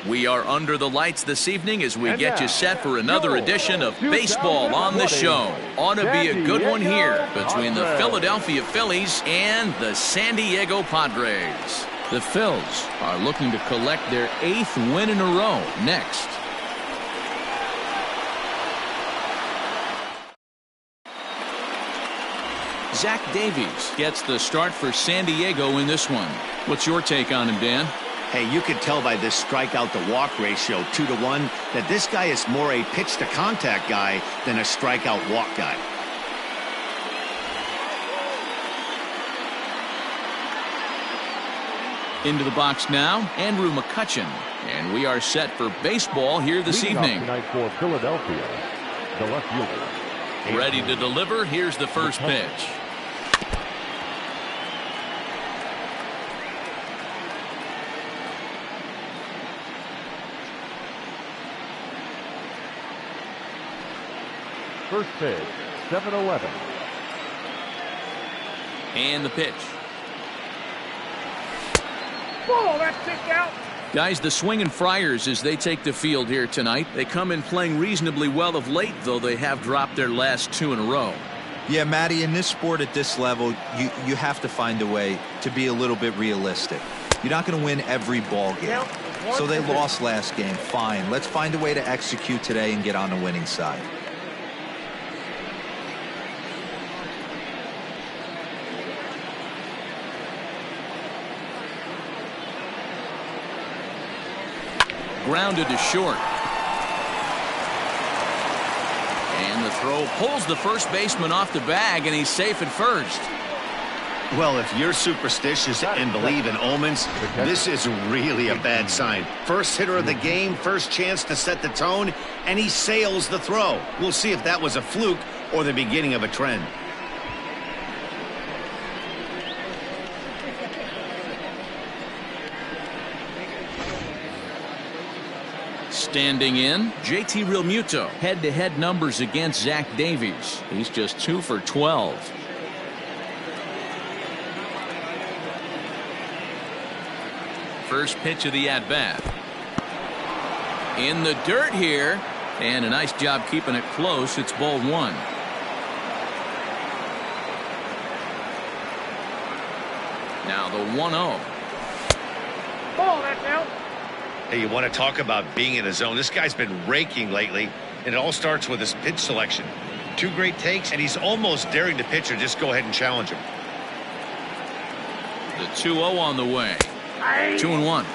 We are under the lights this evening as we get you set for another edition of Baseball on the Show. Ought to be a good one here between the Philadelphia Phillies and the San Diego Padres. The Phils are looking to collect their 8th win in a row next. Zack Davies gets the start for San Diego in this one. What's your take on him, Dan? Hey, you could tell by this strikeout to walk ratio 2-to-1 that this guy is more a pitch to contact guy than a strikeout walk guy. Into the box now, Andrew Mccutchen. And we are set for baseball here this evening. Tonight for Philadelphia, the left fielder. Ready to deliver. Here's the first pitch. First pitch, 7-11. And the pitch. Ball, that's kicked out. Guys, the Swinging Friars as they take the field here tonight. They come in playing reasonably well of late, though they have dropped their last 2 in a row. Yeah, Matty, in this sport at this level, you have to find a way to be a little bit realistic. You're not going to win every ball game. So they lost last game. Fine. Let's find a way to execute today and get on the winning side. Grounded to short. And the throw pulls the first baseman off the bag, and he's safe at first. Well, if you're superstitious and believe in omens, this is really a bad sign. First hitter of the game, first chance to set the tone, and he sails the throw. We'll see if that was a fluke or the beginning of a trend. Standing in, JT Realmuto. Head-to-head numbers against Zack Davies. He's just 2 for 12. First pitch of the at-bat. In the dirt here. And a nice job keeping it close. It's ball 1. Now the 1-0. Ball, that's out. Hey, you want to talk about being in a zone? This guy's been raking lately, and it all starts with his pitch selection. 2 great takes, and he's almost daring the pitcher just go ahead and challenge him. The 2-0 on the way. 2-1.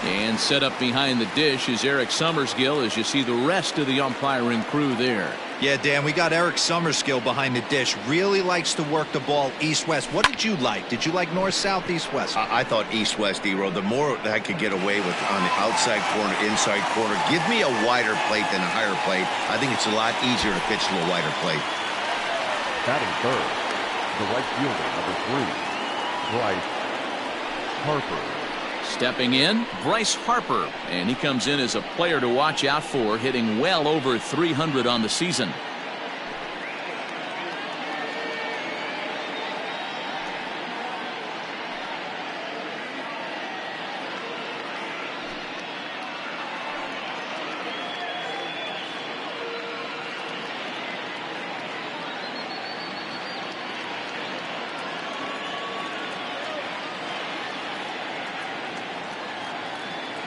And set up behind the dish is Eric Summerskill as you see the rest of the umpiring crew there. Yeah, Dan, we got Eric Summerskill behind the dish. Really likes to work the ball east-west. What did you like? Did you like north-south, east-west? I thought east-west, D-Row. The more that I could get away with on the outside corner, inside corner, give me a wider plate than a higher plate. I think it's a lot easier to pitch to a wider plate. Batting third, the right fielder, number 3, Bryce Harper. Stepping in, Bryce Harper, and he comes in as a player to watch out for, hitting well over 300 on the season.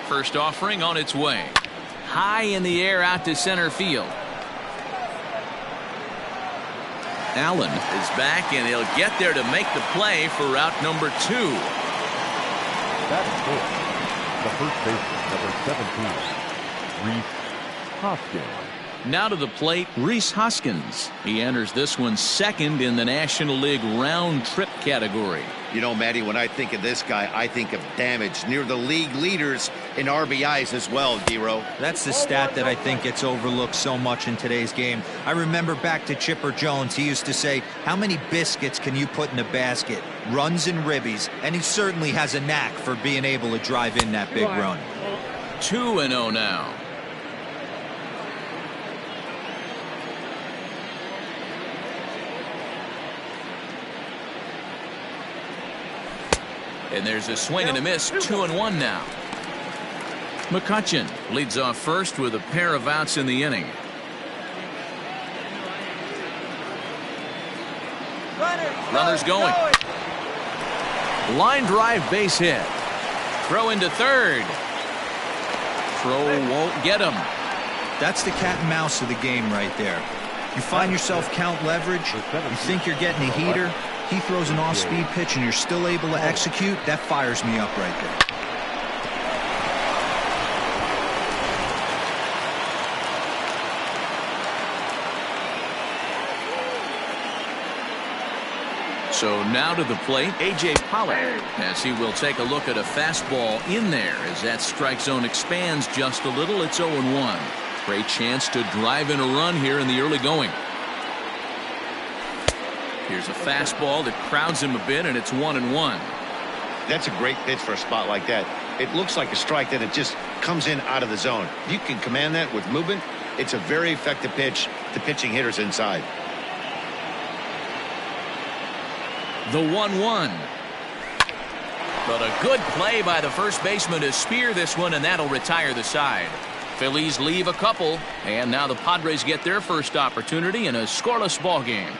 First offering on its way. High in the air out to center field. Allen is back, and he'll get there to make the play for route number 2. Batting fourth, the first baseman, number 17, Rhys Hoskins. Now to the plate, Rhys Hoskins. He enters this one second in the National League round trip category. You know, Matty, when I think of this guy, I think of damage. Near the league leaders in RBIs as well, D-Row. That's the stat that I think gets overlooked so much in today's game. I remember back to Chipper Jones. He used to say, how many biscuits can you put in a basket? Runs and ribbies. And he certainly has a knack for being able to drive in that big run. 2-0 now. And there's a swing and a miss. 2-1 now. McCutchen leads off first with a pair of outs in the inning. Runners going. Line drive base hit. Throw into third. Throw won't get him. That's the cat and mouse of the game right there. You find yourself count leverage. You think you're getting a heater. He throws an off-speed pitch and you're still able to execute. That fires me up right there. So now to the plate, A.J. Pollard, as he will take a look at a fastball in there as that strike zone expands just a little. It's 0-1. Great chance to drive in a run here in the early going. Here's a fastball that crowds him a bit, and it's 1-1. That's a great pitch for a spot like that. It looks like a strike that it just comes in out of the zone. If you can command that with movement, it's a very effective pitch to pitching hitters inside. The 1-1. But a good play by the first baseman to spear this one, and that'll retire the side. Phillies leave a couple, and now the Padres get their first opportunity in a scoreless ball game.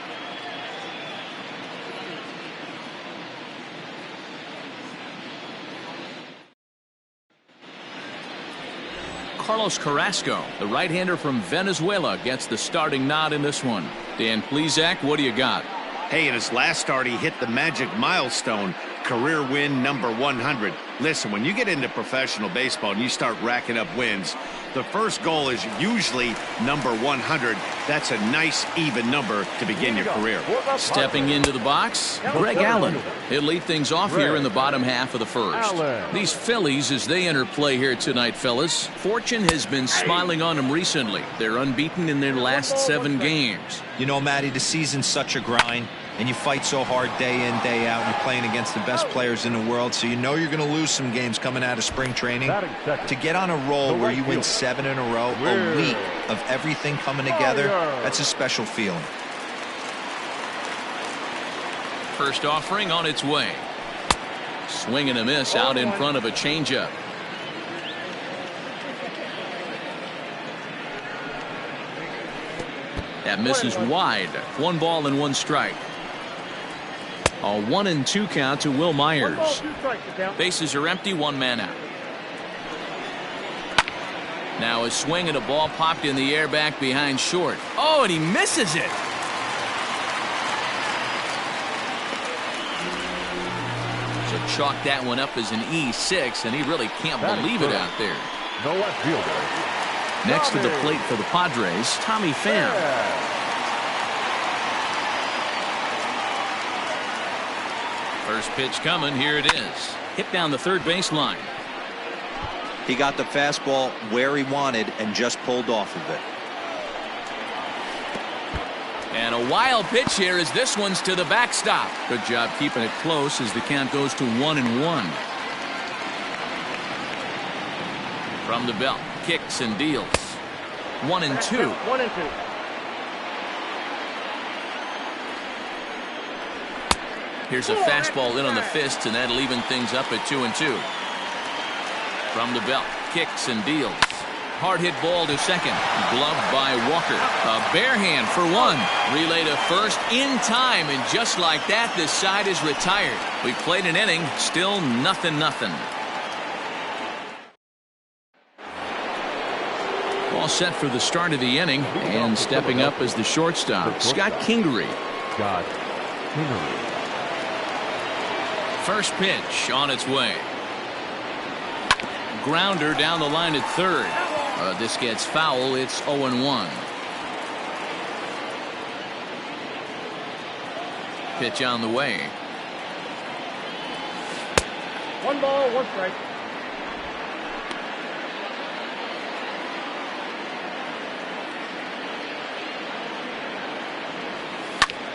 Carrasco, the right-hander from Venezuela, gets the starting nod in this one. Dan Plesac, what do you got? Hey, in his last start, he hit the magic milestone, career win number 100. Listen, when you get into professional baseball and you start racking up wins, the first goal is usually number 100. That's a nice, even number to begin your career. Stepping into the box, Greg Allen. He'll lead things off here in the bottom half of the first. These Phillies, as they enter play here tonight, fellas, fortune has been smiling on them recently. They're unbeaten in their last 7 games. You know, Matty, the season's such a grind, and you fight so hard day in, day out. You're playing against the best players in the world, so you know you're going to lose some games coming out of spring training. To get on a roll where you win 7 in a row, a week of everything coming together, that's a special feeling. First offering on its way. Swing and a miss out in front of a changeup. That misses wide. 1 ball and 1 strike. A 1-2 count to Will Myers. Bases are empty, 1 man out. Now a swing and a ball popped in the air back behind short. Oh, and he misses it. So chalk that one up as an E6, and he really can't believe it out there. The left fielder. Next to the plate for the Padres, Tommy Pham. First pitch coming. Here it is. Hit down the third baseline. He got the fastball where he wanted and just pulled off of it. And a wild pitch here as this one's to the backstop. Good job keeping it close as the count goes to 1-1. From the belt, kicks and deals. 1-2. 1-2. Here's a fastball in on the fist, and that'll even things up at 2-2. From the belt, kicks and deals. Hard hit ball to second. Gloved by Walker. A bare hand for 1. Relay to first in time, and just like that, this side is retired. We played an inning, still 0-0. All set for the start of the inning, and stepping up as the shortstop, Scott Kingery. First pitch on its way. Grounder down the line at third. This gets foul. It's 0-1. Pitch on the way. 1 ball, 1 strike.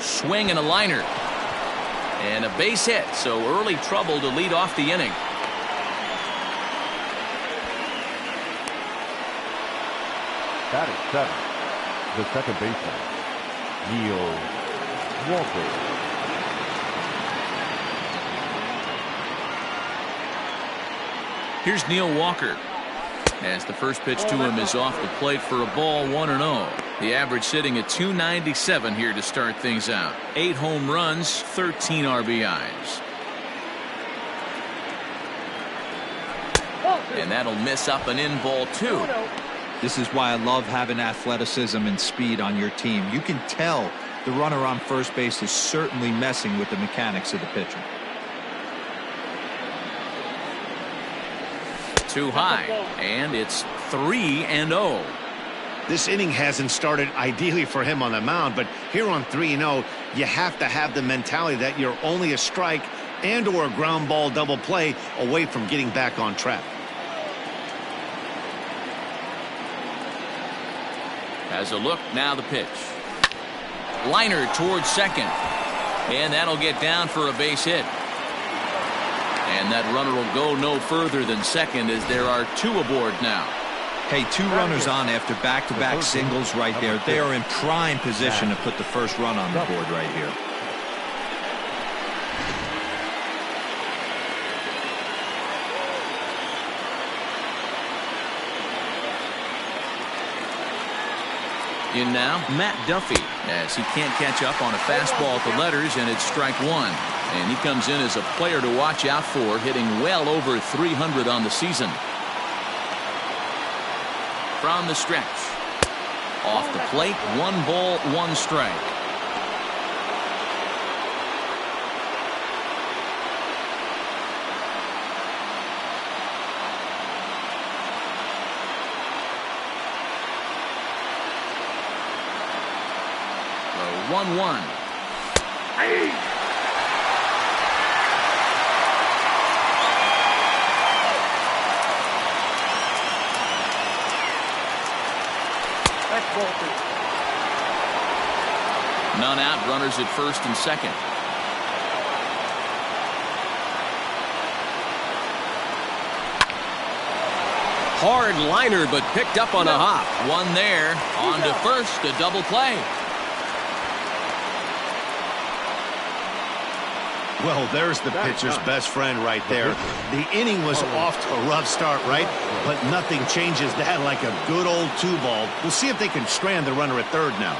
Swing and a liner. And a base hit, so early trouble to lead off the inning. Batting 7, the second baseman, Neil Walker. Here's Neil Walker. as the first pitch to him is off the plate for a ball, 1-0. The average sitting at 297 here to start things out. 8 home runs, 13 RBIs. And that'll miss up an in ball 2. This is why I love having athleticism and speed on your team. You can tell the runner on first base is certainly messing with the mechanics of the pitcher. Too high, and it's 3-0. This inning hasn't started ideally for him on the mound, but here on 3-0, you have to have the mentality that you're only a strike and or a ground ball double play away from getting back on track. As a look, now the pitch. Liner towards second, and that'll get down for a base hit. And that runner will go no further than second as there are 2 aboard now. Hey, 2 runners on after back-to-back singles right there. They are in prime position to put the first run on the board right here. In now, Matt Duffy, as he can't catch up on a fastball at the letters, and it's strike 1. And he comes in as a player to watch out for, hitting well over 300 on the season. From the stretch. Off the plate, 1 ball, 1 strike. The 1-1. None out, runners at first and second. Hard liner, but picked up on a hop. One there, on to first, a double play. Well, there's the pitcher's best friend right there. The inning was off to a rough start, right? But nothing changes that like a good old 2-ball. We'll see if they can strand the runner at third now.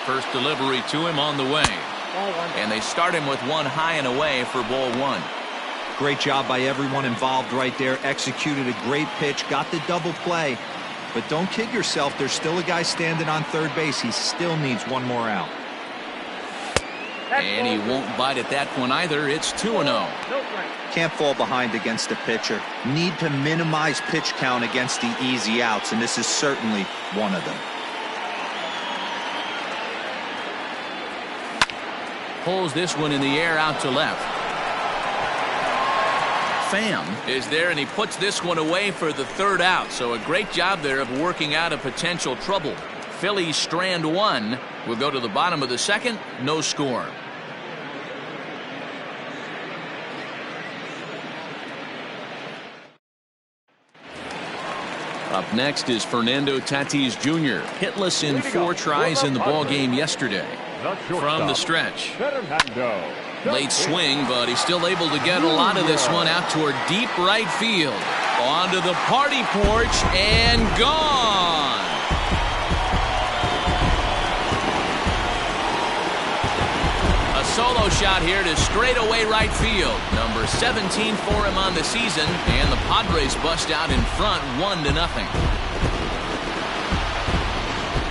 First delivery to him on the way. And they start him with 1 high and away for ball 1. Great job by everyone involved right there. Executed a great pitch, got the double play. But don't kid yourself, there's still a guy standing on third base. He still needs 1 more out. And he won't bite at that one either. It's 2-0. Can't fall behind against the pitcher. Need to minimize pitch count against the easy outs, and this is certainly one of them. Pulls this one in the air out to left. Pham is there, and he puts this one away for the 3rd out. So a great job there of working out a potential trouble. Phillies strand 1. We'll go to the bottom of the 2nd. No score. Up next is Fernando Tatis Jr. Hitless in 4 tries in the ball game yesterday. From the stretch. Late swing, but he's still able to get a lot of this one out toward deep right field. Onto the party porch and gone. A solo shot here to straightaway right field. Number 17 for him on the season, and the Padres bust out in front 1-0.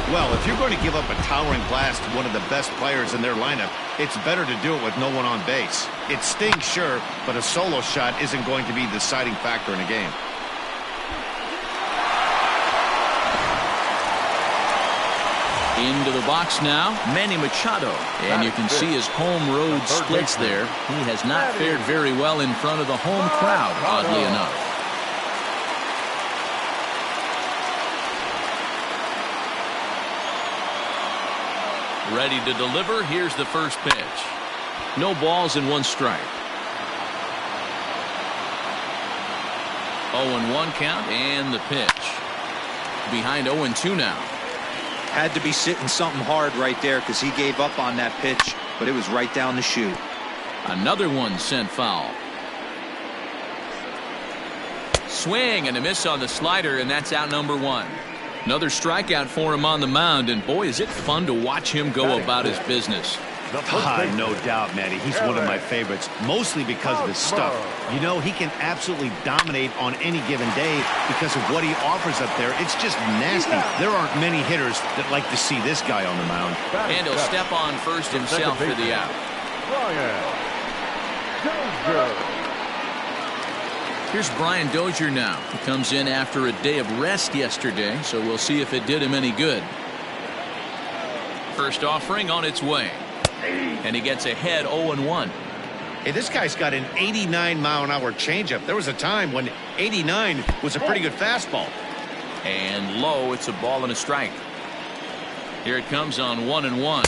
Well, if you're going to give up a towering blast to one of the best players in their lineup, it's better to do it with no one on base. It stings, sure, but a solo shot isn't going to be the deciding factor in a game. Into the box now, Manny Machado. And you can see his home road splits there. He has not fared very well in front of the home crowd, oddly enough. Ready to deliver. Here's the first pitch. No balls and 1 strike. 0-1 count, and the pitch. Behind 0-2 now. Had to be sitting something hard right there because he gave up on that pitch, but it was right down the chute. Another one sent foul. Swing and a miss on the slider, and that's out number 1. Another strikeout for him on the mound, and boy, is it fun to watch him go about his business. No doubt, Manny. He's one of my favorites, mostly because of his stuff. You know, he can absolutely dominate on any given day because of what he offers up there. It's just nasty. There aren't many hitters that like to see this guy on the mound. And he'll step on first himself for the out. Here's Brian Dozier now. He comes in after a day of rest yesterday, so we'll see if it did him any good. First offering on its way. And he gets ahead 0-1. Hey, this guy's got an 89-mile-an-hour changeup. There was a time when 89 was a pretty good fastball. And low, it's a ball and a strike. Here it comes on 1-1.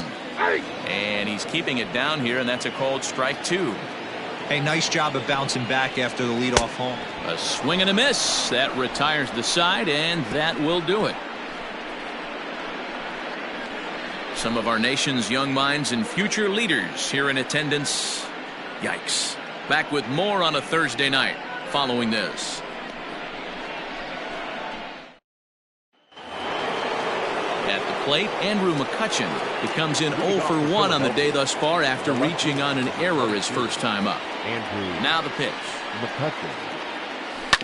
And he's keeping it down here, and that's a called strike 2. Hey, nice job of bouncing back after the leadoff home. A swing and a miss. That retires the side, and that will do it. Some of our nation's young minds and future leaders here in attendance. Yikes. Back with more on a Thursday night following this. At the plate, Andrew Mccutchen. He comes in 0 for 1 on the day thus far after reaching on an error his first time up. Now the pitch. McCutchen.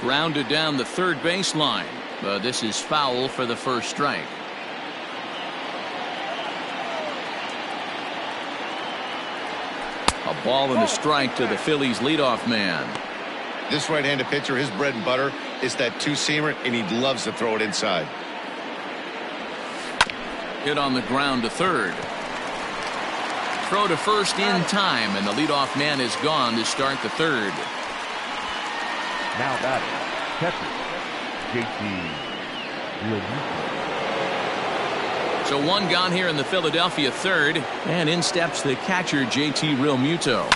Grounded down the third baseline, but this is foul for the first strike. A ball and a strike to the Phillies leadoff man. This right-handed pitcher, his bread and butter is that two-seamer, and he loves to throw it inside. Hit on the ground to third. Throw to first in time, and the leadoff man is gone to start the third. Now batting, catcher, JT Realmuto. So one gone here in the Philadelphia third, and in steps the catcher JT Realmuto.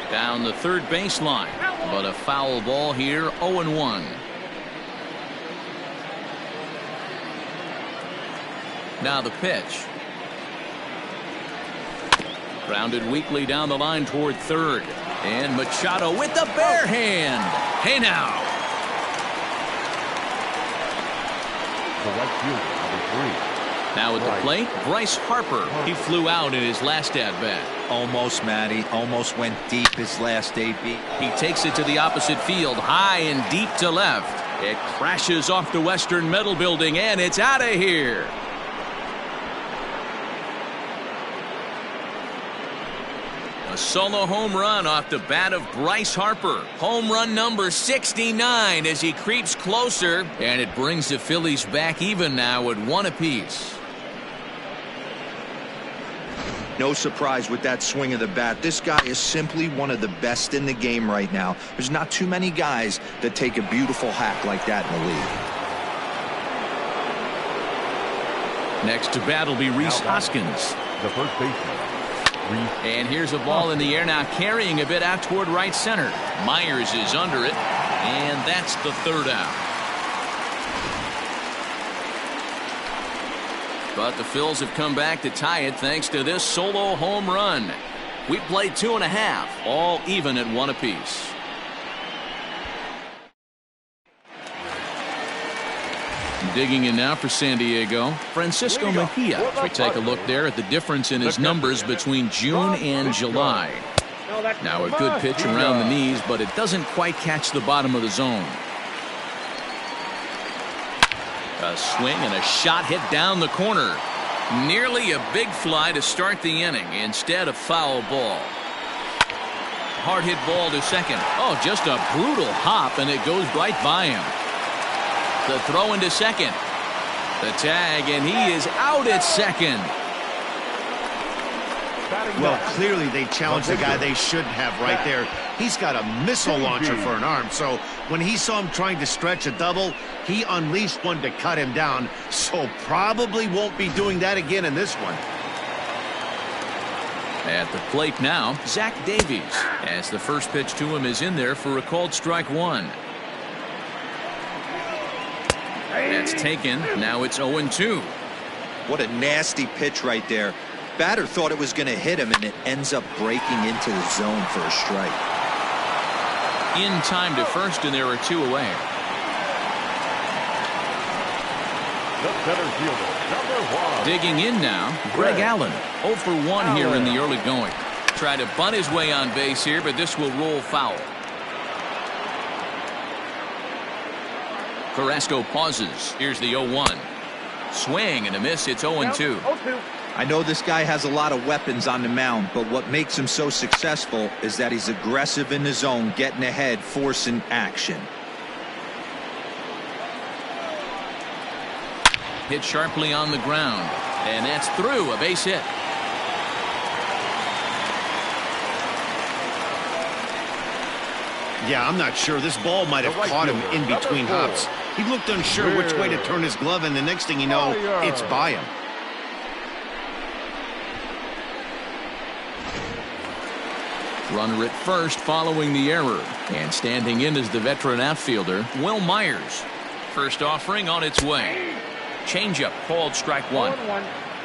Down the third baseline, but a foul ball here, 0-1. Now the pitch. Grounded weakly down the line toward third, and Machado with the bare hand. Hey now. The right fielder, number 3. Now at the plate, Bryce Harper. He flew out in his last at-bat. Almost, Matty. Almost went deep his last AB. He takes it to the opposite field, high and deep to left. It crashes off the Western Metal Building, and it's out of here. A solo home run off the bat of Bryce Harper. Home run number 69 as he creeps closer, and it brings the Phillies back even now at 1 apiece. No surprise with that swing of the bat. This guy is simply one of the best in the game right now. There's not too many guys that take a beautiful hack like that in the league. Next to bat will be Rhys Hoskins. The first baseman. And here's a ball in the air now, carrying a bit out toward right center. Myers is under it, and that's the third out. But the Phils have come back to tie it thanks to this solo home run. We played 2.5, all even at 1 apiece. Digging in now for San Diego, Francisco Mejia. As we take a look there at the difference in his numbers between June and July. Now a good pitch around the knees, but it doesn't quite catch the bottom of the zone. A swing and a shot hit down the corner. Nearly a big fly to start the inning. Instead, a foul ball. Hard hit ball to second. Oh, just a brutal hop, and it goes right by him. The throw into second. The tag, and he is out at second. Well, clearly they challenged the guy they shouldn't have right there. He's got a missile launcher for an arm, so when he saw him trying to stretch a double, he unleashed one to cut him down, so probably won't be doing that again in this one. At the plate now, Zack Davies, as the first pitch to him is in there for a called strike 1. That's taken. Now it's 0-2. What a nasty pitch right there. Batter thought it was going to hit him, and it ends up breaking into the zone for a strike. In time to first, and there are 2 away. The center fielder, #1. Digging in now, Greg Allen. 0 for 1 here in the early going. Try to bunt his way on base here, but this will roll foul. Carrasco pauses. Here's the 0-1. Swing and a miss. It's 0-2. I know this guy has a lot of weapons on the mound, but what makes him so successful is that he's aggressive in the zone, getting ahead, forcing action. Hit sharply on the ground, and that's through. A base hit. Yeah, I'm not sure. This ball might have caught him in between hops. He looked unsure which way to turn his glove, and the next thing you know, it's by him. Runner at first following the error, and standing in is the veteran outfielder, Will Myers. First offering on its way. Changeup called strike 1.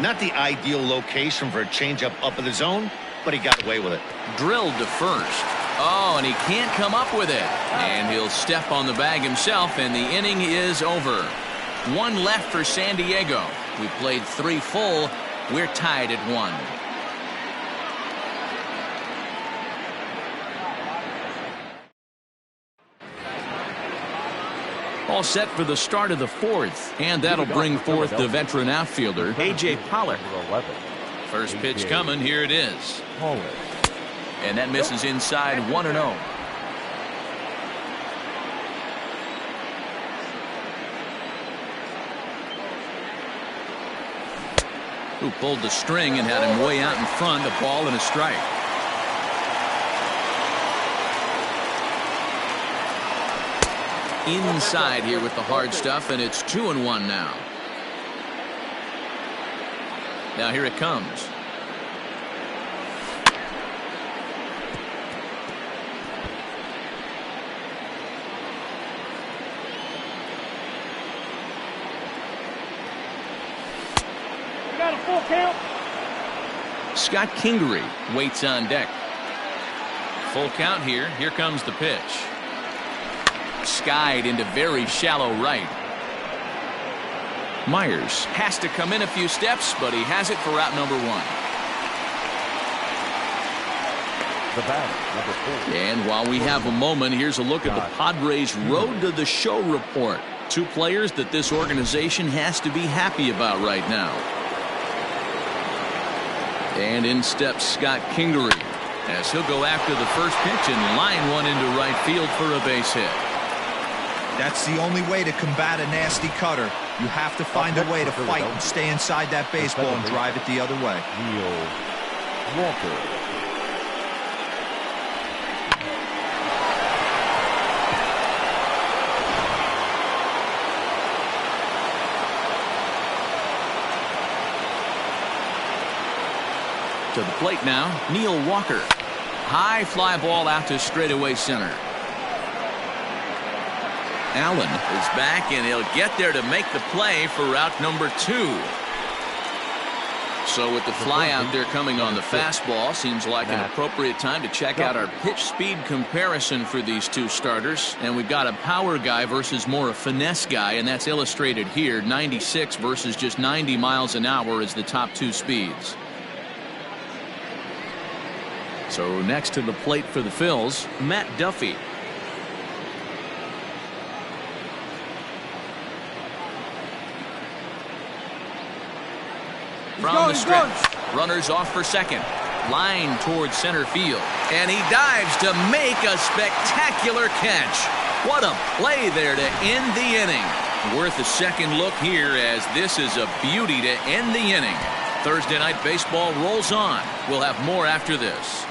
Not the ideal location for a changeup up in the zone, but he got away with it. Drilled to first. Oh, and he can't come up with it. And he'll step on the bag himself, and the inning is over. 1 left for San Diego. We played 3 full. We're tied at 1. All set for the start of the 4th, and that'll bring forth the veteran outfielder, A.J. Pollard. First pitch coming, here it is. And that misses inside 1-0. Who pulled the string and had him way out in front, a ball and a strike. Inside here with the hard stuff, and it's 2-1 now. Now here it comes. We got a full count. Scott Kingery waits on deck. Full count here. Here comes the pitch. Skied into very shallow right. Myers has to come in a few steps, but he has it for out number 1. The batter, #4. And while we have a moment, here's a look at the Padres' Road to the Show report. 2 players that this organization has to be happy about right now. And in steps Scott Kingery, as he'll go after the first pitch and line one into right field for a base hit. That's the only way to combat a nasty cutter. You have to find a way to fight and stay inside that baseball and drive it the other way. Walker. To the plate now, Neil Walker. High fly ball out to straightaway center. Allen is back, and he'll get there to make the play for route number 2. So with the fly out there coming on the fastball, seems like an appropriate time to check out our pitch speed comparison for these 2 starters. And we've got a power guy versus more a finesse guy, and that's illustrated here. 96 versus just 90 miles an hour is the top 2 speeds. So next to the plate for the Phils, Matt Duffy. From the stretch, runners off for second. Line towards center field. And he dives to make a spectacular catch. What a play there to end the inning. Worth a second look here, as this is a beauty to end the inning. Thursday Night Baseball rolls on. We'll have more after this.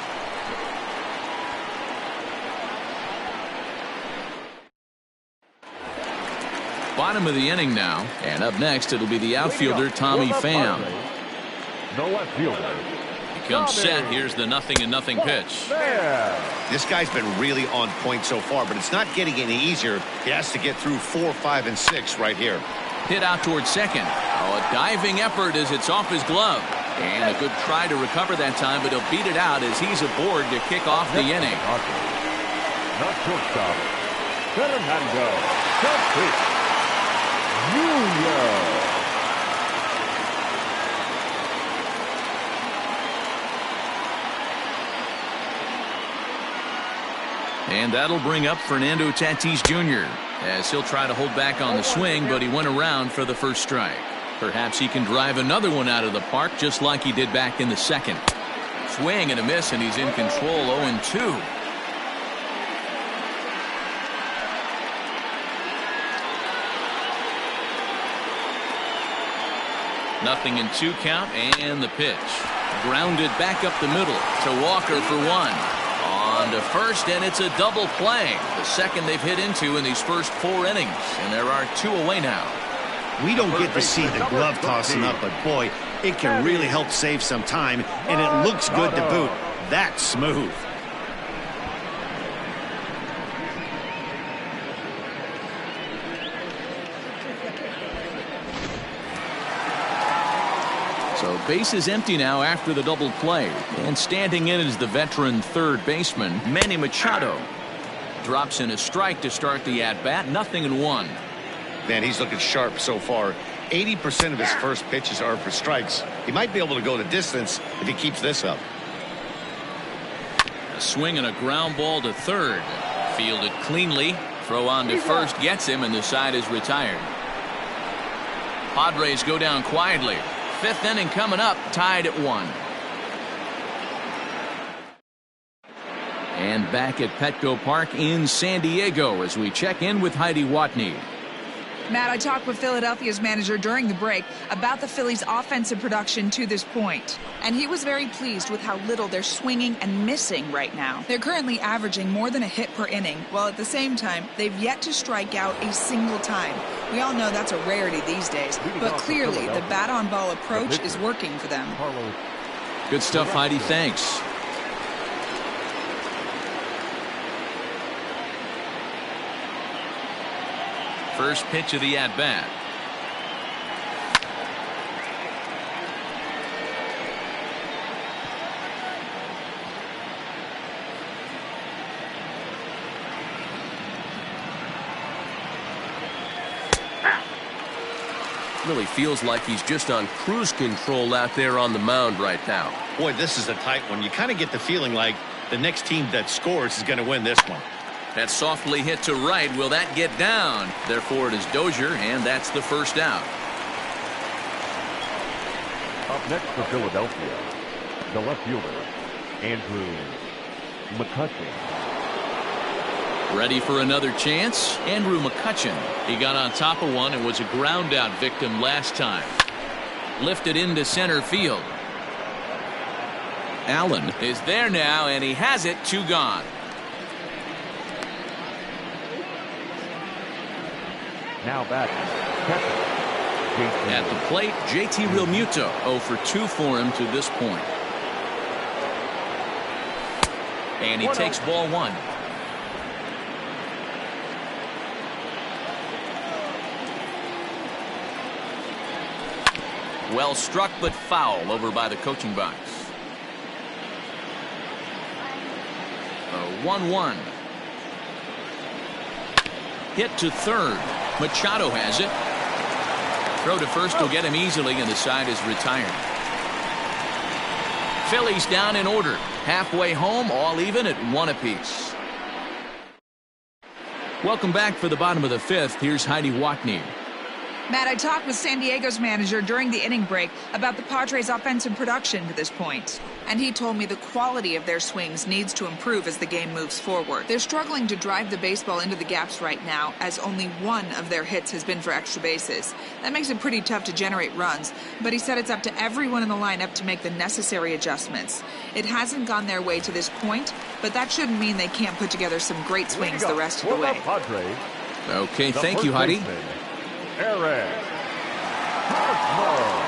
Bottom of the inning now, and up next it'll be the outfielder Tommy Pham. No left fielder. He comes set. Here's the 0-0 pitch. This guy's been really on point so far, but it's not getting any easier. He has to get through 4, 5, and 6 right here. Hit out towards second. Oh, a diving effort as it's off his glove. And a good try to recover that time, but he'll beat it out as he's aboard to kick off the inning. Not shortstop. Fernando Junior. And that'll bring up Fernando Tatis Jr. as he'll try to hold back on the swing, but he went around for the first strike. Perhaps he can drive another one out of the park just like he did back in the second. Swing and a miss, and he's in control. 0-2. Nothing in 2 count, and the pitch. Grounded back up the middle to Walker for 1. On to first, and it's a double play. The second they've hit into in these first 4 innings, and there are 2 away now. We don't get to see the glove tossing up, but boy, it can really help save some time, and it looks good to boot. That's smooth. So base is empty now after the double play, and standing in is the veteran third baseman, Manny Machado. Drops in a strike to start the at-bat, 0-1. Man, he's looking sharp so far. 80% of his first pitches are for strikes. He might be able to go the distance if he keeps this up. A swing and a ground ball to third. Fielded cleanly. Throw on to first gets him, and the side is retired. Padres go down quietly. 5th inning coming up, tied at 1. And back at Petco Park in San Diego as we check in with Heidi Watney. Matt, I talked with Philadelphia's manager during the break about the Phillies' offensive production to this point. And he was very pleased with how little they're swinging and missing right now. They're currently averaging more than a hit per inning, while at the same time, they've yet to strike out a single time. We all know that's a rarity these days, but clearly the bat-on-ball approach is working for them. Good stuff, Heidi. Thanks. First pitch of the at-bat. Really feels like he's just on cruise control out there on the mound right now. Boy, this is a tight one. You kind of get the feeling like the next team that scores is going to win this one. That's softly hit to right. Will that get down? Therefore, it is Dozier, and that's the first out. Up next for Philadelphia, the left fielder, Andrew Mccutchen. Ready for another chance? Andrew Mccutchen. He got on top of one and was a ground out victim last time. Lifted into center field. Allen is there now, and he has it. 2 gone. Now batting, at the plate, JT Realmuto. 0 for 2 for him to this point. And he takes ball 1. Well struck, but foul over by the coaching box. 1-1. Hit to third. Machado has it. Throw to first will get him easily, and the side is retired. Phillies down in order. Halfway home, all even at 1 apiece. Welcome back for the bottom of the 5th. Here's Heidi Watney. Matt, I talked with San Diego's manager during the inning break about the Padres' offensive production to this point. And he told me the quality of their swings needs to improve as the game moves forward. They're struggling to drive the baseball into the gaps right now, as only 1 of their hits has been for extra bases. That makes it pretty tough to generate runs, but he said it's up to everyone in the lineup to make the necessary adjustments. It hasn't gone their way to this point, but that shouldn't mean they can't put together some great swings the rest of the way. Okay, thank you, Heidi. Hosmer.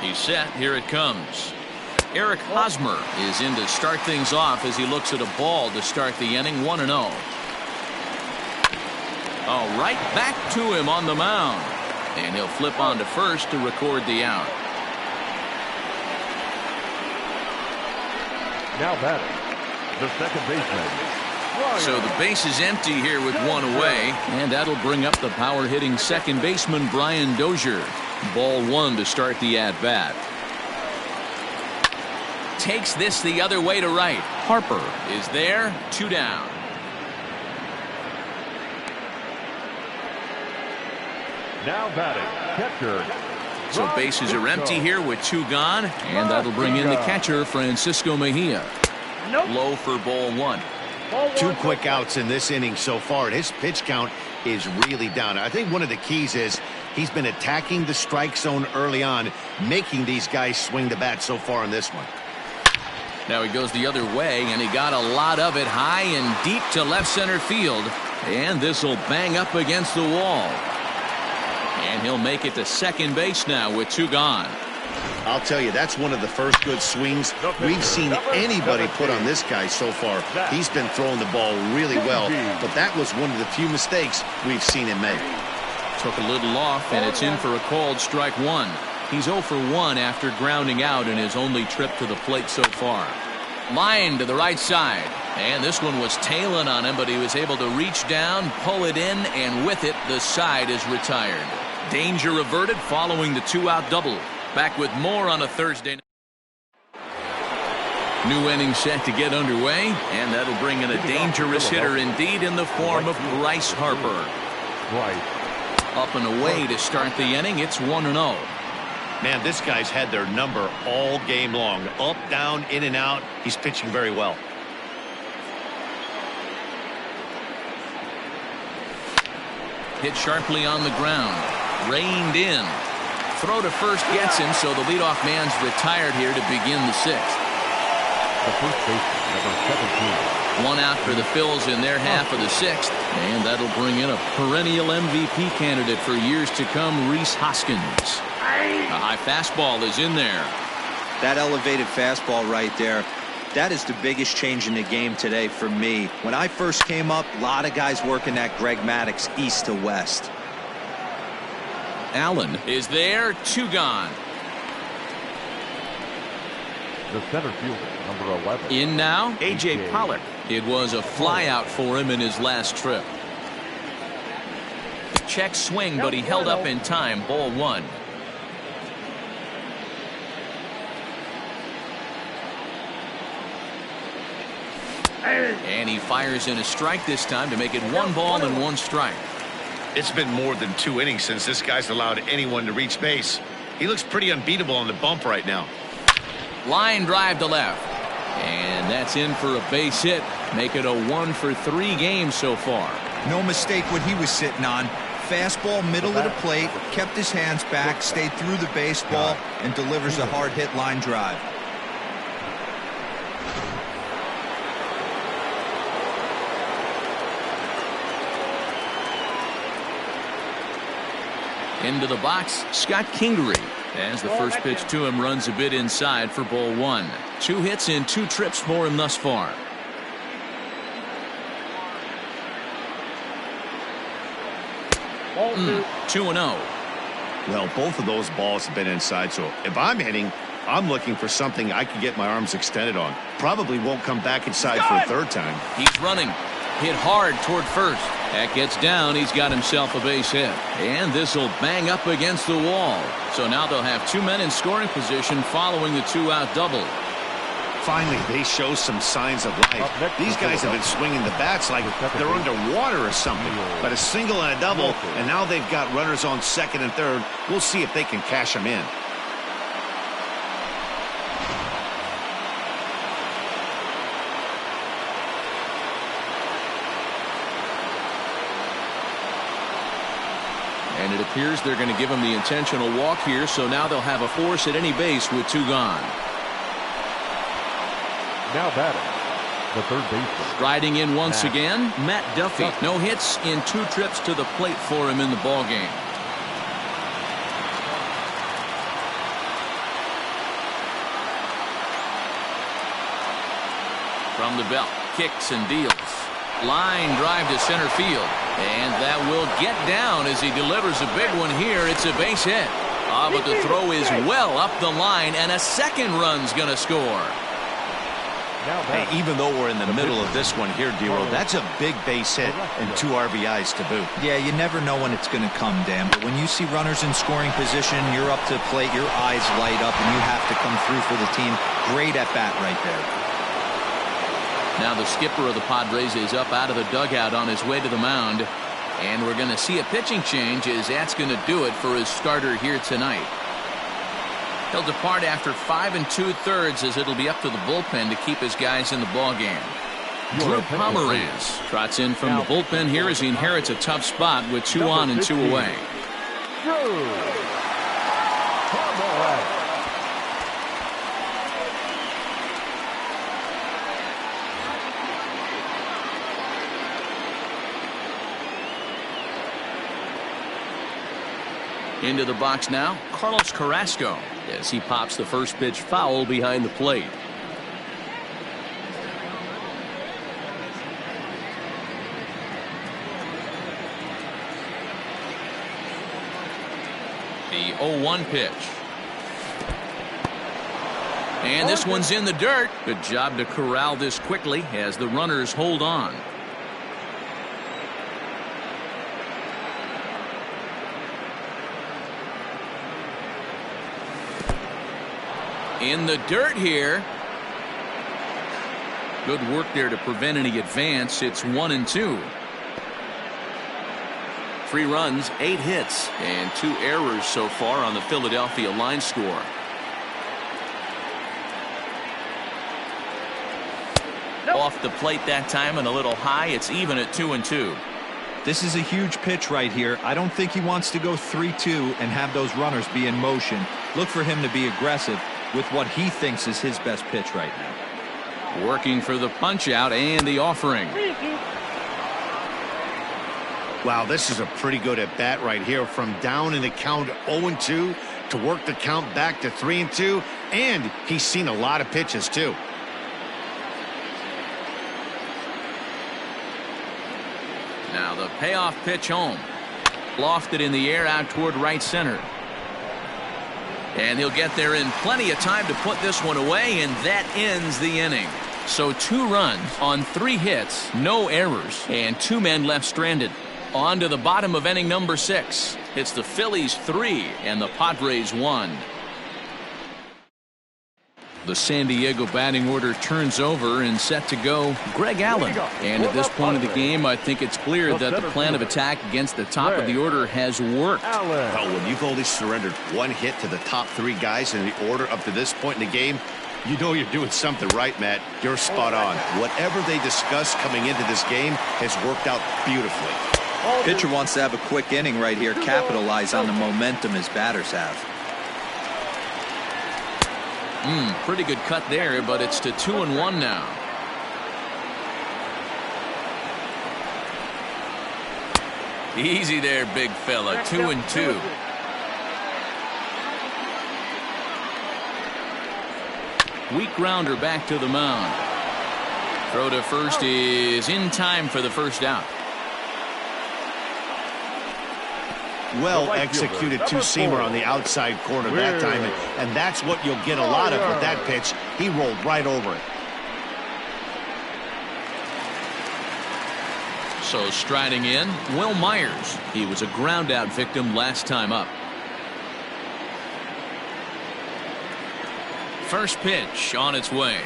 He's set. Here it comes. Eric Hosmer is in to start things off as he looks at a ball to start the inning. 1-0. Oh, right back to him on the mound. And he'll flip on to first to record the out. Now batting, the second baseman. So the base is empty here with 1 away, and that'll bring up the power-hitting second baseman Brian Dozier. Ball 1 to start the at-bat. takes this the other way to right. Harper is there, 2 down. Now batting, catcher. So bases are empty here with 2 gone, and that'll bring in the catcher, Francisco Mejia. Low for ball 1. 2 quick outs in this inning so far, and his pitch count is really down. I think one of the keys is he's been attacking the strike zone early on, making these guys swing the bat so far in this one. Now he goes the other way, and he got a lot of it high and deep to left center field, and this will bang up against the wall. And he'll make it to second base now with 2 gone. I'll tell you, that's one of the first good swings we've seen anybody put on this guy so far. He's been throwing the ball really well, but that was one of the few mistakes we've seen him make. Took a little off, and it's in for a called strike 1. He's 0 for 1 after grounding out in his only trip to the plate so far. Line to the right side, and this one was tailing on him, but he was able to reach down, pull it in, and with it, the side is retired. Danger averted following the 2-out double. Back with more on a Thursday night. New inning set to get underway, and that'll bring in a dangerous hitter indeed in the form of Bryce Harper. Up and away to start the inning. It's 1-0. Man, this guy's had their number all game long. Up, down, in and out. He's pitching very well. Hit sharply on the ground. Reined in. Throw to first gets him, so the leadoff man's retired here to begin the 6th. The first baseman, number 17. 1 out for the Phils in their half of the 6th, and that'll bring in a perennial MVP candidate for years to come, Rhys Hoskins. A high fastball is in there. That elevated fastball right there, that is the biggest change in the game today for me. When I first came up, a lot of guys working that Greg Maddux east to west. Allen is there, 2 gone. The center fielder, number 11. In now, A.J. Pollock. It was a flyout for him in his last trip. Check swing, but he held up in time. Ball 1. And he fires in a strike this time to make it 1 ball and 1 strike. It's been more than 2 innings since this guy's allowed anyone to reach base. He looks pretty unbeatable on the bump right now. Line drive to left. And that's in for a base hit. Make it a 1 for 3 games so far. No mistake what he was sitting on. Fastball middle of the plate, kept his hands back, stayed through the baseball, and delivers a hard hit line drive. Into the box, Scott Kingery. As the first pitch to him runs a bit inside for ball 1. 2 hits in 2 trips for him thus far. Ball 2-0. Well, both of those balls have been inside, so if I'm hitting, I'm looking for something I can get my arms extended on. Probably won't come back inside for a 3rd time. He's running. Hit hard toward first. That gets down. He's got himself a base hit. And this will bang up against the wall. So now they'll have 2 men in scoring position following the 2-out double. Finally, they show some signs of life. These guys have been swinging the bats like they're underwater or something. But a single and a double, and now they've got runners on 2nd and 3rd. We'll see if they can cash them in. And it appears they're going to give him the intentional walk here, so now they'll have a force at any base with 2 gone. Now batting, the 3rd baseman. Riding in once again, Matt Duffy. No hits in 2 trips to the plate for him in the ballgame. From the belt, kicks and deals. Line drive to center field. And that will get down as he delivers a big one here. It's a base hit. But the throw is well up the line, and a 2nd run's going to score. Hey, even though we're in the middle of this one here, D-Roll, that's a big base hit and 2 RBIs to boot. Yeah, you never know when it's going to come, Dan. But when you see runners in scoring position, you're up to the plate, your eyes light up, and you have to come through for the team. Great at bat right there. Now the skipper of the Padres is up out of the dugout on his way to the mound. And we're going to see a pitching change, as that's going to do it for his starter here tonight. He'll depart after 5 2/3, as it'll be up to the bullpen to keep his guys in the ballgame. Drew Pomeranz trots in from the bullpen here as he inherits a tough spot with 2 on and 2 away. Into the box now, Carlos Carrasco, as he pops the first pitch foul behind the plate. The 0-1 pitch. And this one's in the dirt. Good job to corral this quickly as the runners hold on. In the dirt here. Good work there to prevent any advance. It's 1 2. 3 runs, 8 hits, and 2 errors so far on the Philadelphia line score. Off the plate that time and a little high. It's even at 2 2. This is a huge pitch right here. I don't think he wants to go 3-2 and have those runners be in motion. Look for him to be aggressive with what he thinks is his best pitch right now. Working for the punch out and the offering. Wow, this is a pretty good at bat right here, from down in the count 0-2 to work the count back to 3-2, and he's seen a lot of pitches too. Now the payoff pitch home. Lofted in the air out toward right center. And he'll get there in plenty of time to put this one away, and that ends the inning. So 2 runs on 3 hits, no errors, and 2 men left stranded. On to the bottom of inning number 6. It's the Phillies 3 and the Padres 1. The San Diego batting order turns over and set to go Greg Allen. And at this point of the game, I think it's clear that the plan of attack against the top of the order has worked. Well, when you've only surrendered 1 hit to the top 3 guys in the order up to this point in the game, you know you're doing something right, Matt. You're spot on. Whatever they discussed coming into this game has worked out beautifully. Pitcher wants to have a quick inning right here, capitalize on the momentum his batters have. Pretty good cut there, but it's to 2-1 now. Easy there, big fella. 2-2. Weak grounder back to the mound. Throw to first is in time for the first out. Well executed 2-seamer on the outside corner that time, and that's what you'll get a lot of with that pitch. He rolled right over it. So striding in, Will Myers. He was a ground out victim last time up. First pitch on its way.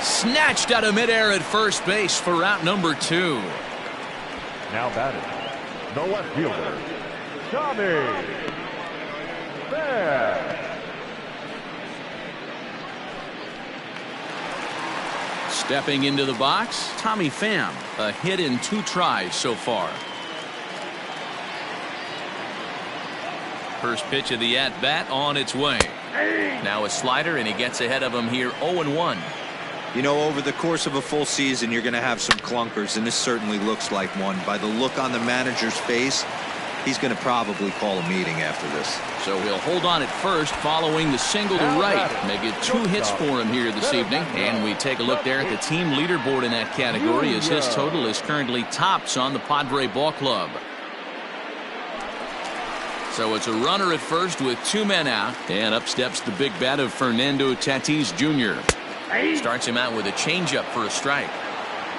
Snatched out of midair at first base for out number 2. Now batting, the left fielder, Tommy Pham. Stepping into the box, Tommy Pham. A hit in 2 tries so far. First pitch of the at-bat on its way. Now a slider, and he gets ahead of him here 0-1. You know, over the course of a full season, you're going to have some clunkers, and this certainly looks like one. By the look on the manager's face, he's going to probably call a meeting after this. So he'll hold on at first following the single to right. Make it 2 hits for him here this evening. And we take a look there at the team leaderboard in that category, as his total is currently tops on the Padre Ball Club. So it's a runner at first with 2 men out, and up steps the big bat of Fernando Tatis Jr. Starts him out with a changeup for a strike.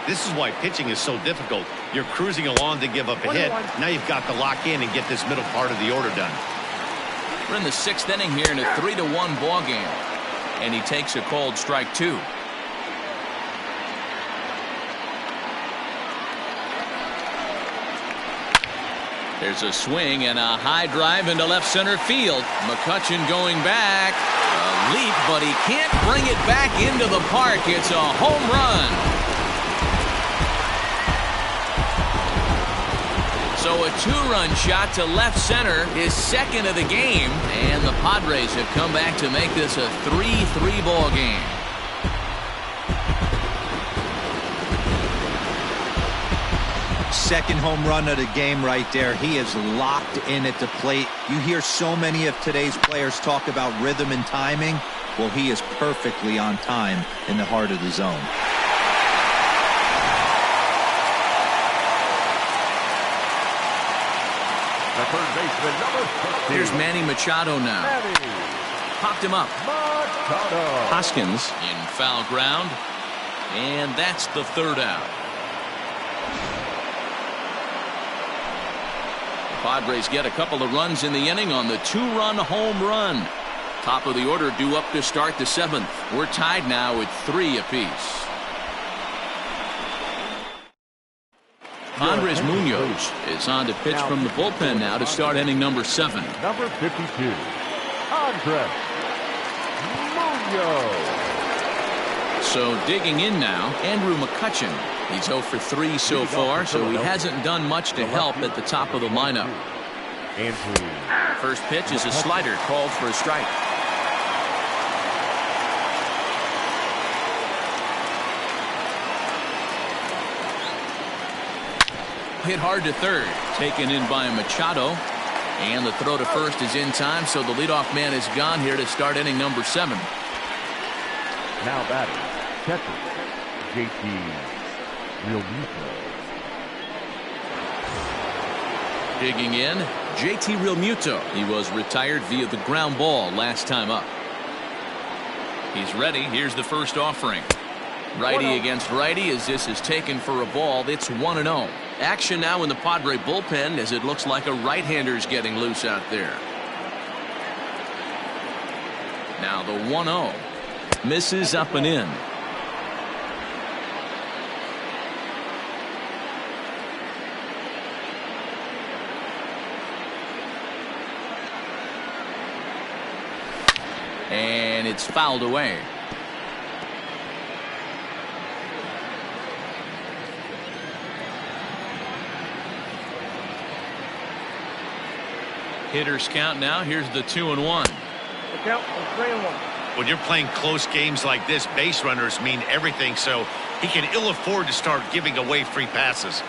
This is why pitching is so difficult. You're cruising along to give up a hit. Now you've got to lock in and get this middle part of the order done. We're in the 6th inning here in a 3-1 ball game, and he takes a called strike 2. There's a swing and a high drive into left center field. Mccutchen going back. A leap, but he can't bring it back into the park. It's a home run. So a 2-run shot to left center, his 2nd of the game. And the Padres have come back to make this a 3-3 ball game. Second home run of the game right there. He is locked in at the plate. You hear so many of today's players talk about rhythm and timing. Well, he is perfectly on time in the heart of the zone. The third baseman, number 15. Here's Manny Machado now. Manny Popped him up. Machado. Hoskins in foul ground. And that's the 3rd out. Padres get a couple of runs in the inning on the 2-run home run. Top of the order due up to start the 7th. We're tied now at 3 apiece. Andres Munoz is on to pitch from the bullpen now to start inning number 7. Number 52, Andres Munoz. So digging in now, Andrew Mccutchen. He's 0 for 3 so far, so he hasn't done much to help at the top of the lineup. First pitch is a slider called for a strike. Hit hard to third, taken in by Machado. And the throw to first is in time, so the leadoff man is gone here to start inning number 7. Now batting, catcher, JT Realmuto. Digging in, JT Realmuto. He was retired via the ground ball last time up. He's ready. Here's the first offering. Righty against righty as this is taken for a ball. It's 1-0. Action now in the Padre bullpen as it looks like a right-hander's getting loose out there. Now the 1-0. Misses up and in. And it's fouled away. Hitters count now. Here's the 2-1. The count is 3-1. When you're playing close games like this, base runners mean everything, so he can ill afford to start giving away free passes.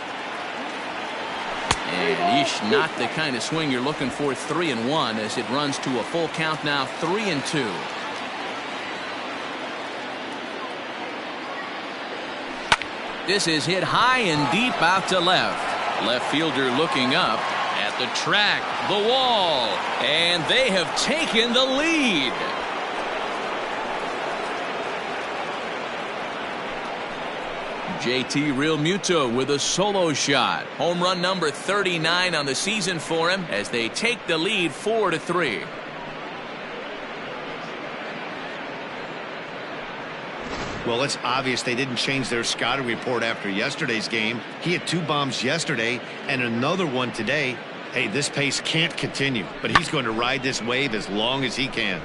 And not the kind of swing you're looking for. 3-1 as it runs to a full count now. 3-2. This is hit high and deep out to left. Left fielder looking up at the track, the wall, and they have taken the lead. JT Realmuto with a solo shot. Home run number 39 on the season for him as they take the lead 4-3. Well, it's obvious they didn't change their scouting report after yesterday's game. He had 2 bombs yesterday and another one today. Hey, this pace can't continue, but he's going to ride this wave as long as he can.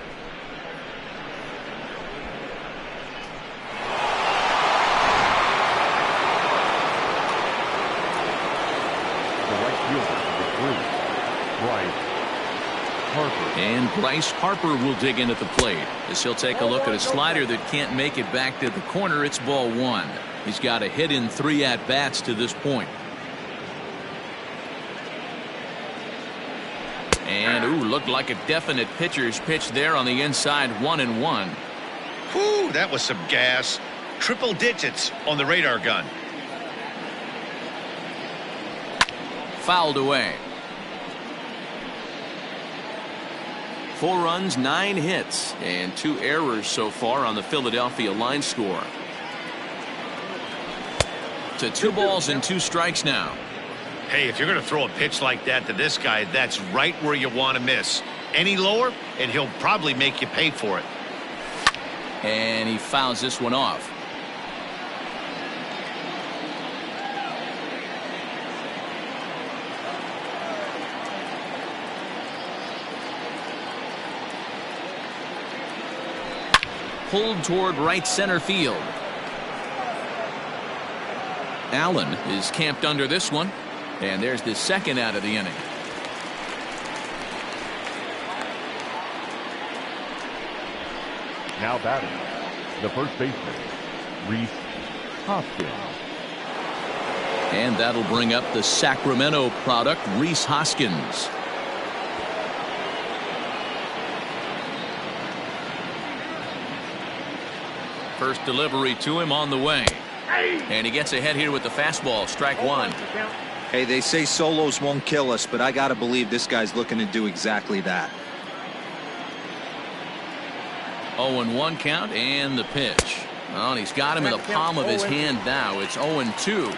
And Bryce Harper will dig in at the plate as he'll take a look at a slider that can't make it back to the corner. It's ball 1. He's got a hit in 3 at-bats to this point. And looked like a definite pitcher's pitch there on the inside. 1-1. Whew, that was some gas. Triple digits on the radar gun. Fouled away. 4 runs, 9 hits, and 2 errors so far on the Philadelphia line score. To 2 balls and 2 strikes now. Hey, if you're going to throw a pitch like that to this guy, that's right where you want to miss. Any lower, and he'll probably make you pay for it. And he fouls this one off. Pulled toward right center field. Allen is camped under this one, and there's the second out of the inning. Now batting, the first baseman, Rhys Hoskins. And that'll bring up the Sacramento product, Rhys Hoskins. First delivery to him on the way. And he gets ahead here with the fastball, strike 1. Hey, they say solos won't kill us, but I got to believe this guy's looking to do exactly that. 0-1 count and the pitch. Well, and he's got him in the palm of his hand now. It's 0-2.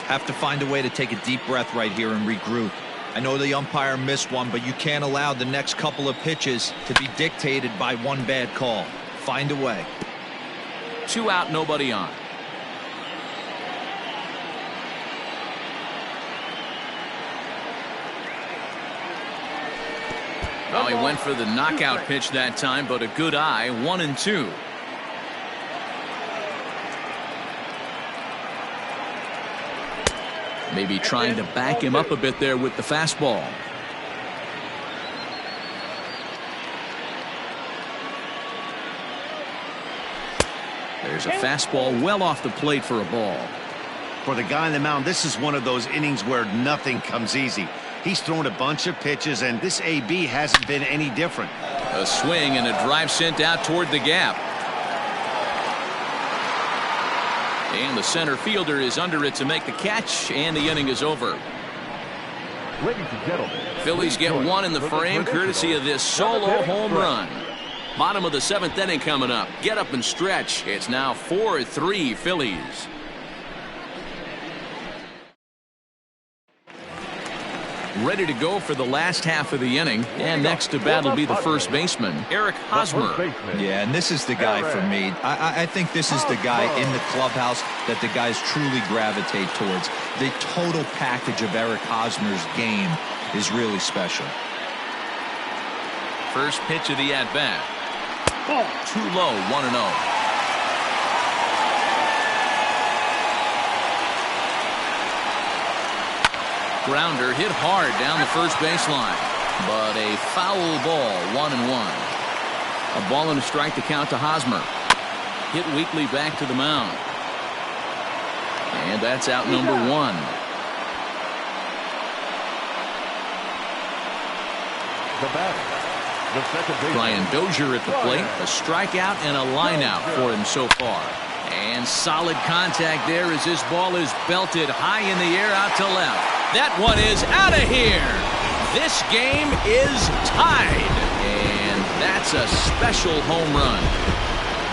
Have to find a way to take a deep breath right here and regroup. I know the umpire missed one, but you can't allow the next couple of pitches to be dictated by one bad call. Find a way. 2 out, nobody on. Well, he went for the knockout pitch that time, but a good eye. 1-2. Maybe trying to back him up a bit there with the fastball. There's a fastball well off the plate for a ball. For the guy on the mound, this is one of those innings where nothing comes easy. He's thrown a bunch of pitches, and this AB hasn't been any different. A swing and a drive sent out toward the gap. And the center fielder is under it to make the catch, and the inning is over. Ladies and gentlemen, Phillies get one in the frame courtesy of this solo home run. Bottom of the 7th inning coming up. Get up and stretch. It's now 4-3 Phillies. Ready to go for the last half of the inning, and next to bat will be the first baseman, Eric Hosmer. Yeah, and this is the guy for me. I think this is the guy in the clubhouse that the guys truly gravitate towards. The total package of Eric Hosmer's game is really special. First pitch of the at-bat. Too low, 1-0. Grounder hit hard down the first baseline, but a foul ball, 1-1. A ball and a strike to count to Hosmer. Hit weakly back to the mound. And that's out number 1. The batter, the second baseman, Brian Dozier at the plate. A strikeout and a line out for him so far. And solid contact there as this ball is belted high in the air out to left. That one is out of here. This game is tied. And that's a special home run.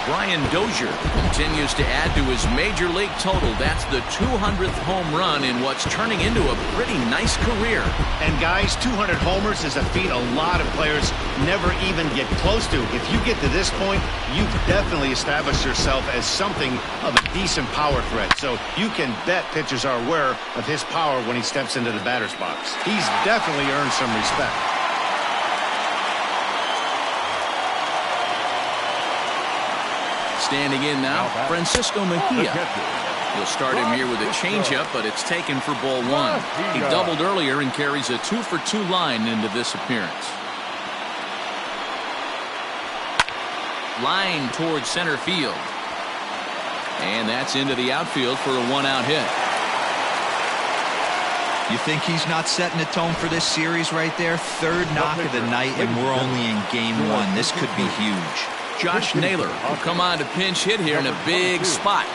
Brian Dozier continues to add to his major league total. That's the 200th home run in what's turning into a pretty nice career. And guys, 200 homers is a feat a lot of players never even get close to. If you get to this point, you've definitely established yourself as something of a decent power threat. So you can bet pitchers are aware of his power when he steps into the batter's box. He's definitely earned some respect. Standing in now, Francisco Mejia. He'll start him here with a changeup, but it's taken for ball 1. He doubled earlier and carries a 2-for-2 line into this appearance. Line towards center field. And that's into the outfield for a 1-out hit. You think he's not setting the tone for this series right there? 3rd knock of the night, and we're only in game 1. This could be huge. Josh Naylor will come on to pinch hit here in a big spot.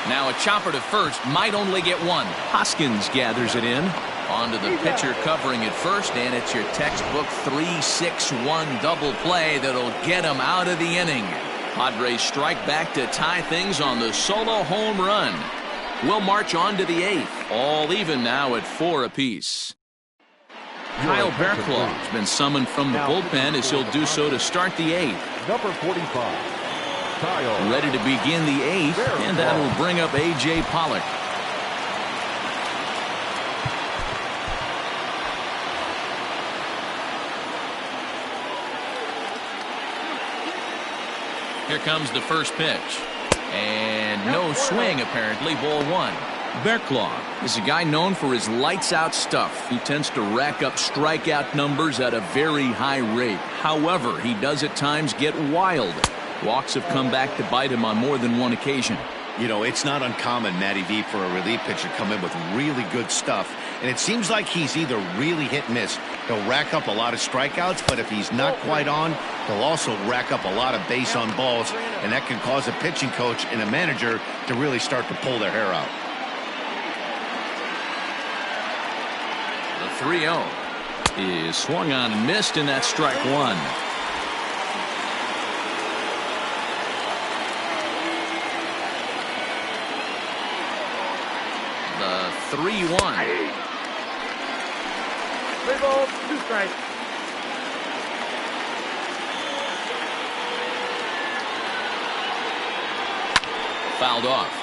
Now a chopper to first, might only get 1. Hoskins gathers it in. On to the pitcher covering at first, and it's your textbook 3-6-1 double play that'll get him out of the inning. Padres strike back to tie things on the solo home run. We'll march on to the 8th, all even now at 4 apiece. Kyle Bearclaw has been summoned from the bullpen as he'll do so to start the 8th. Number 45, Kyle. Ready to begin the 8th, and that will bring up A.J. Pollock. Here comes the first pitch. And no swing, apparently. Ball 1. Bearclaw is a guy known for his lights-out stuff. He tends to rack up strikeout numbers at a very high rate. However, he does at times get wild. Walks have come back to bite him on more than one occasion. You know, it's not uncommon, Matty V, for a relief pitcher to come in with really good stuff. And it seems like he's either really hit and miss. He'll rack up a lot of strikeouts, but if he's not quite on, he'll also rack up a lot of base on balls. And that can cause a pitching coach and a manager to really start to pull their hair out. The 3-0 is swung on and missed, and that's strike 1. The 3-1. 3 balls, 2 strikes. Fouled off.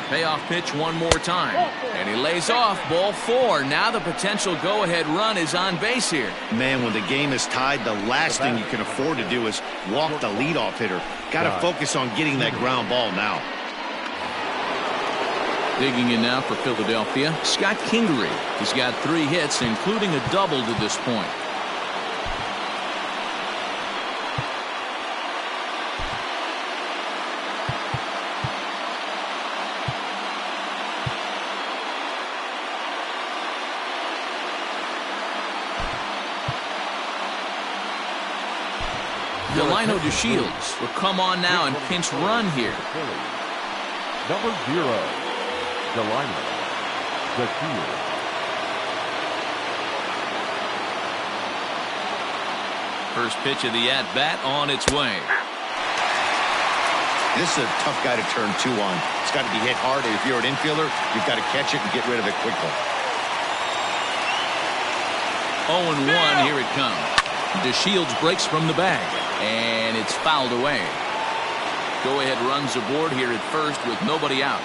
Payoff pitch one more time. And he lays off. Ball 4. Now the potential go-ahead run is on base here. Man, when the game is tied, the last thing you can afford to do is walk the leadoff hitter. Got to focus on getting that ground ball now. Digging in now for Philadelphia, Scott Kingery. He's got 3 hits, including a double to this point. Delino DeShields will come on now and pinch run here. Number 0, Delino DeShields. First pitch of the at-bat on its way. This is a tough guy to turn 2 on. It's got to be hit hard, and if you're an infielder, you've got to catch it and get rid of it quickly. 0-1, here it comes. DeShields breaks from the bag, and it's fouled away. Go-ahead runs aboard here at first with nobody out.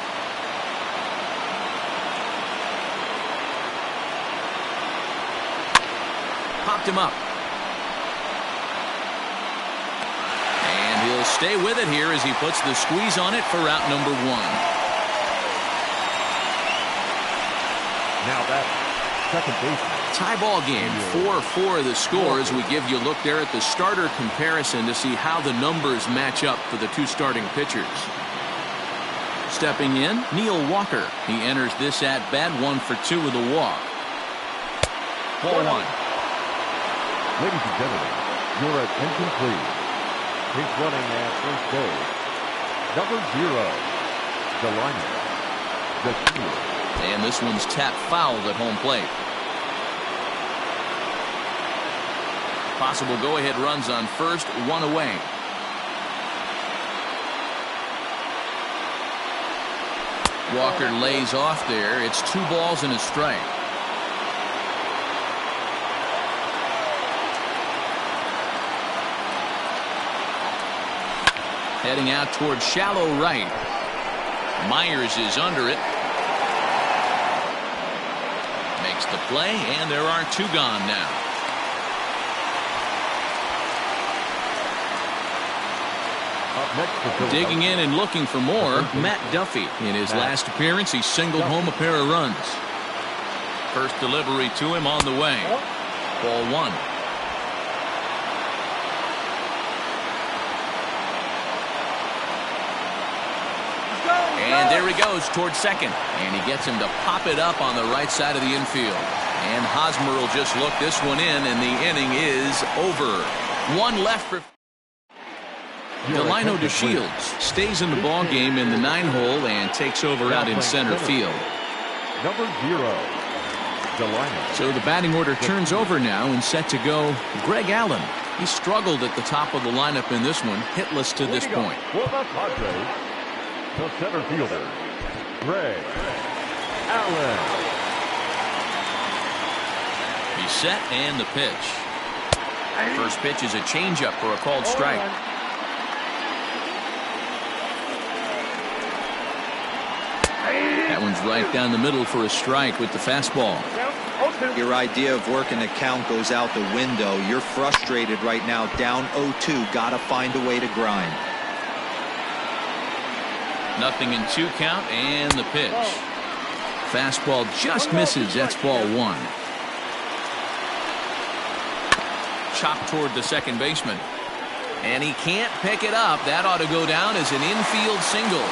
Popped him up. And he'll stay with it here as he puts the squeeze on it for out number 1. Now that second baseman. Tie ball game, 4-4 the score as we give you a look there at the starter comparison to see how the numbers match up for the 2 starting pitchers. Stepping in, Neil Walker. He enters this at bat 1 for 2 with a walk. Ball 1. Ladies and gentlemen, your attention please. He's running at first base. Number 0, Delino DeShields. And this one's tapped fouled at home plate. Possible go-ahead runs on first, 1 away. Walker lays off there. It's 2 balls and a strike. Heading out towards shallow right. Myers is under it. Makes the play, and there are 2 gone now. Digging in and looking for more, Matt Duffy. In his last appearance, he singled home a pair of runs. First delivery to him on the way. Ball 1. And there he goes towards second. And he gets him to pop it up on the right side of the infield. And Hosmer will just look this one in, and the inning is over. One left for Delino DeShields stays in the ball game in the 9-hole and takes over out in center field. Number 0, Delino. So the batting order turns over now and set to go Greg Allen. He struggled at the top of the lineup in this one, hitless to this point. For the Padres, the center fielder, Greg Allen. He's set and the pitch. First pitch is a changeup for a called strike. That one's right down the middle for a strike with the fastball. Your idea of working the count goes out the window. You're frustrated right now, down 0-2. Got to find a way to grind. Nothing in 2 count and the pitch. Fastball just misses. That's ball 1. Chopped toward the second baseman. And he can't pick it up. That ought to go down as an infield single.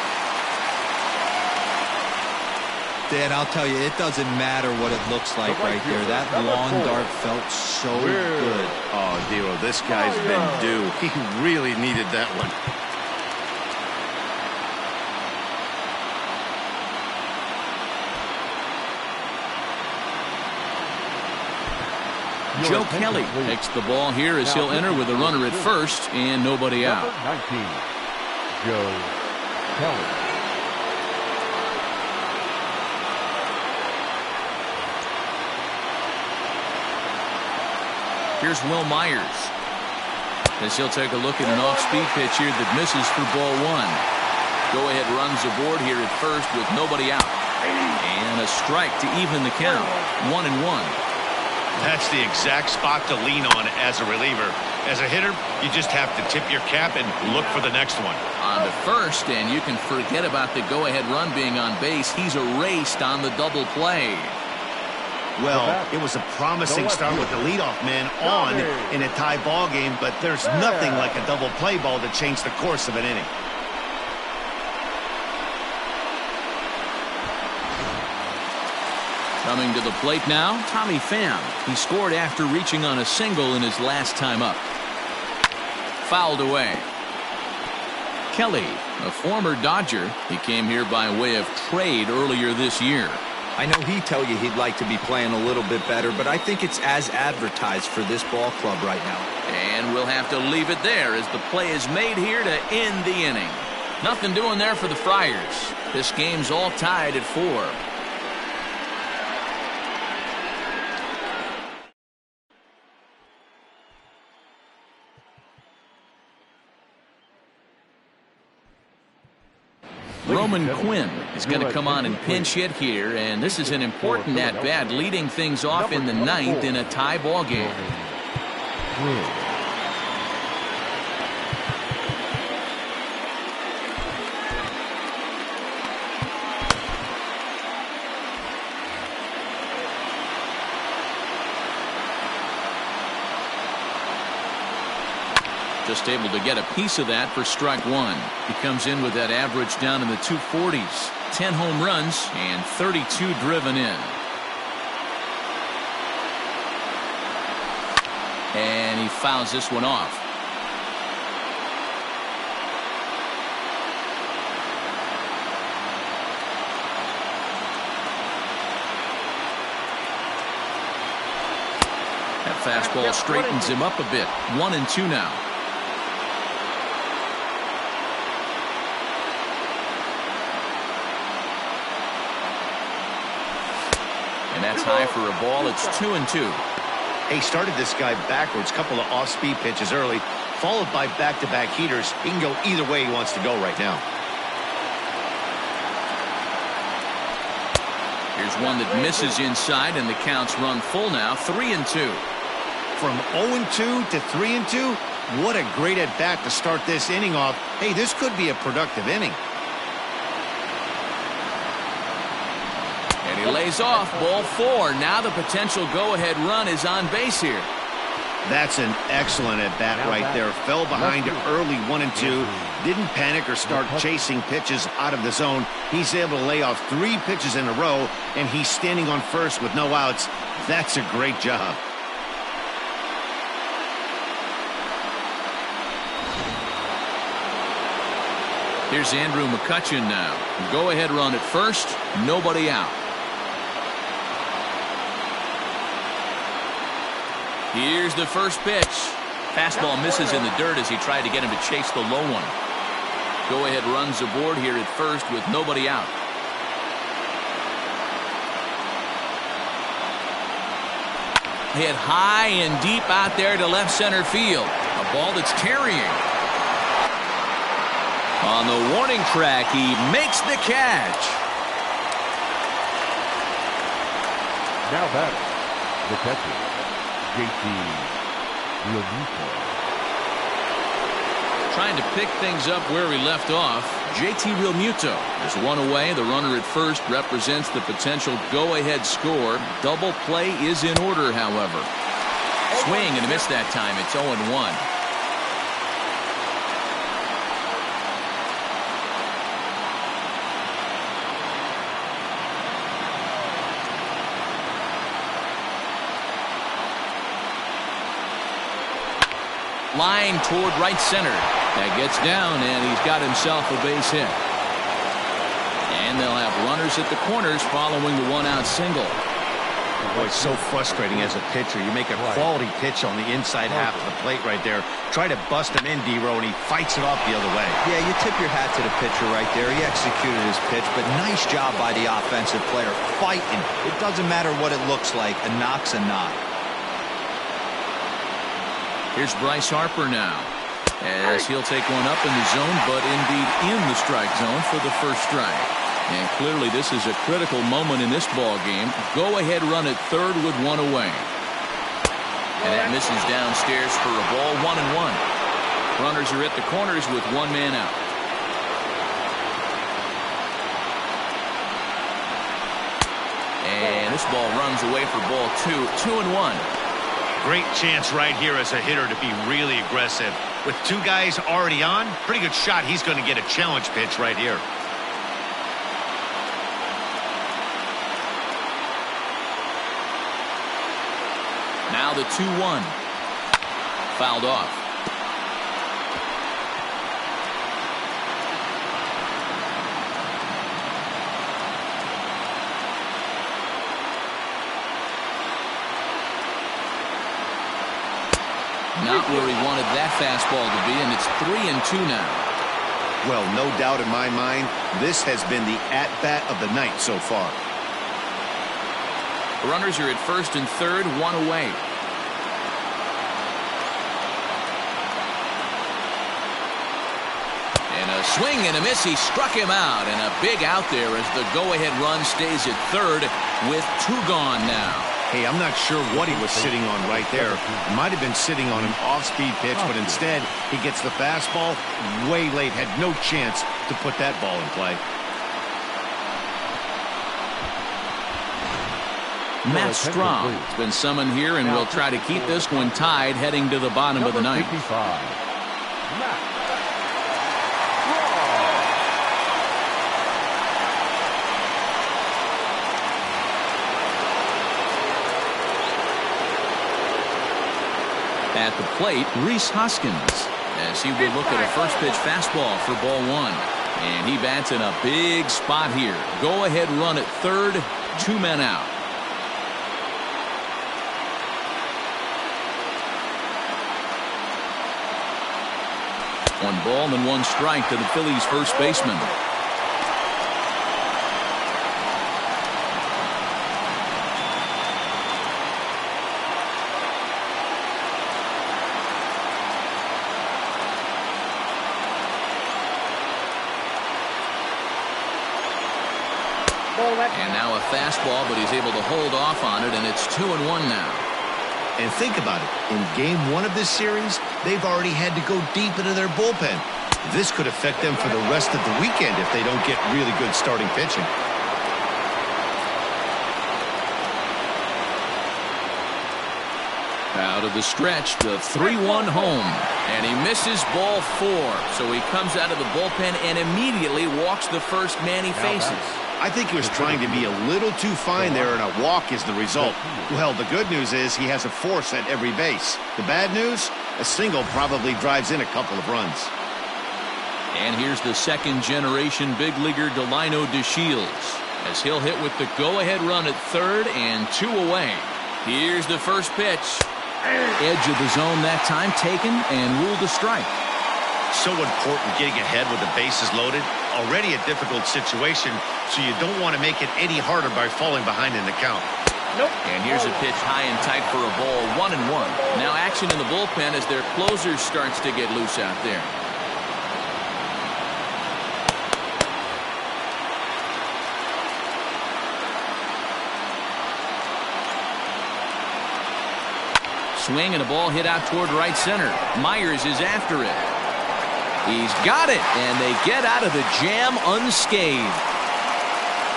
Dan, I'll tell you, it doesn't matter what it looks like right there. That lawn dart felt so good. Oh, Dero, this guy's been due. He really needed that one. Joe Kelly takes the ball here as he'll enter with a runner at first and nobody out. Number 19, Joe Kelly. Here's Will Myers as he'll take a look at an off-speed pitch here that misses for ball 1. Go-ahead runs aboard here at first with nobody out. And a strike to even the count. 1-1. That's the exact spot to lean on as a reliever. As a hitter, you just have to tip your cap and look for the next one. On to first, and you can forget about the go-ahead run being on base. He's erased on the double play. Well, it was a promising start with the leadoff man on in a tie ball game, but there's nothing like a double play ball to change the course of an inning. Coming to the plate now, Tommy Pham. He scored after reaching on a single in his last time up. Fouled away. Kelly, a former Dodger. He came here by way of trade earlier this year. I know he'd tell you he'd like to be playing a little bit better, but I think it's as advertised for this ball club right now. And we'll have to leave it there as the play is made here to end the inning. Nothing doing there for the Friars. This game's all tied at 4. Roman Quinn is going to come on and pinch hit here, and this is an important at-bat, leading things off in the 9th in a tie ball game. Just able to get a piece of that for strike 1. He comes in with that average down in the 240s. 10 home runs and 32 driven in. And he fouls this one off. That fastball straightens him up a bit. 1-2 now. And that's high for a ball. It's 2-2. He started this guy backwards, couple of off-speed pitches early, followed by back-to-back heaters. He can go either way he wants to go right now. Here's one that misses inside, and the count's run full now. 3-2. From 0-2 to 3-2, what a great at-bat to start this inning off. Hey, this could be a productive inning. And he lays off ball 4. Now the potential go-ahead run is on base here. That's an excellent at-bat right there. Fell behind early 1-2. Didn't panic or start chasing pitches out of the zone. He's able to lay off 3 pitches in a row, and he's standing on first with no outs. That's a great job. Here's Andrew Mccutchen now. Go-ahead run at first, nobody out. Here's the first pitch. Fastball misses in the dirt as he tried to get him to chase the low one. Go-ahead runs aboard here at first with nobody out. Hit high and deep out there to left center field. A ball that's carrying. On the warning track, he makes the catch. Now batter, the catcher, JT Realmuto. Trying to pick things up where he left off. JT Realmuto is one away. The runner at first represents the potential go-ahead score. Double play is in order, however. Swing and a miss that time. It's 0-1. Line toward right center. That gets down, and he's got himself a base hit. And they'll have runners at the corners following the one-out single. Boy, it's so frustrating as a pitcher. You make a quality pitch on the inside half of the plate right there. Try to bust him in, D-Row, and he fights it off the other way. Yeah, you tip your hat to the pitcher right there. He executed his pitch, but nice job by the offensive player. Fighting. It doesn't matter what it looks like. A knock's a knock. Here's Bryce Harper now, as he'll take one up in the zone, but indeed in the strike zone for the first strike. And clearly this is a critical moment in this ball game. Go-ahead run at third with one away. And that misses downstairs for a ball, 1-1. Runners are at the corners with one man out. And this ball runs away for ball 2-1. Great chance right here as a hitter to be really aggressive. With two guys already on, pretty good shot. He's going to get a challenge pitch right here. Now the 2-1. Fouled off. Not where he wanted that fastball to be, and it's 3-2 now. Well, no doubt in my mind, this has been the at-bat of the night so far. Runners are at first and third, one away. And a swing and a miss. He struck him out, and a big out there as the go-ahead run stays at third with two gone now. Hey, I'm not sure what he was sitting on right there. Might have been sitting on an off-speed pitch, but instead he gets the fastball way late. Had no chance to put that ball in play. Matt Strahm has been summoned here, and will try to keep this one tied heading to the bottom of the ninth. At the plate, Rhys Hoskins, as he will look at a first pitch fastball for ball one. And he bats in a big spot here. Go ahead run at third, two men out. One ball and one strike to the Phillies first baseman. And now a fastball, but he's able to hold off on it, and it's 2-1 now. And think about it. In game one of this series, they've already had to go deep into their bullpen. This could affect them for the rest of the weekend if they don't get really good starting pitching. Out of the stretch, the 3-1 home. And he misses ball four. So he comes out of the bullpen and immediately walks the first man he faces. I think he was trying to be a little too fine there, and a walk is the result. Well, the good news is he has a force at every base. The bad news? A single probably drives in a couple of runs. And here's the second-generation big leaguer Delino DeShields as he'll hit with the go-ahead run at third and 2 away. Here's the first pitch. Edge of the zone that time taken and ruled a strike. So important getting ahead with the bases loaded. Already a difficult situation, so you don't want to make it any harder by falling behind in the count. Nope. And here's a pitch high and tight for a ball, 1-1. Now action in the bullpen as their closer starts to get loose out there. Swing and a ball hit out toward right center. Myers is after it. He's got it, and they get out of the jam unscathed.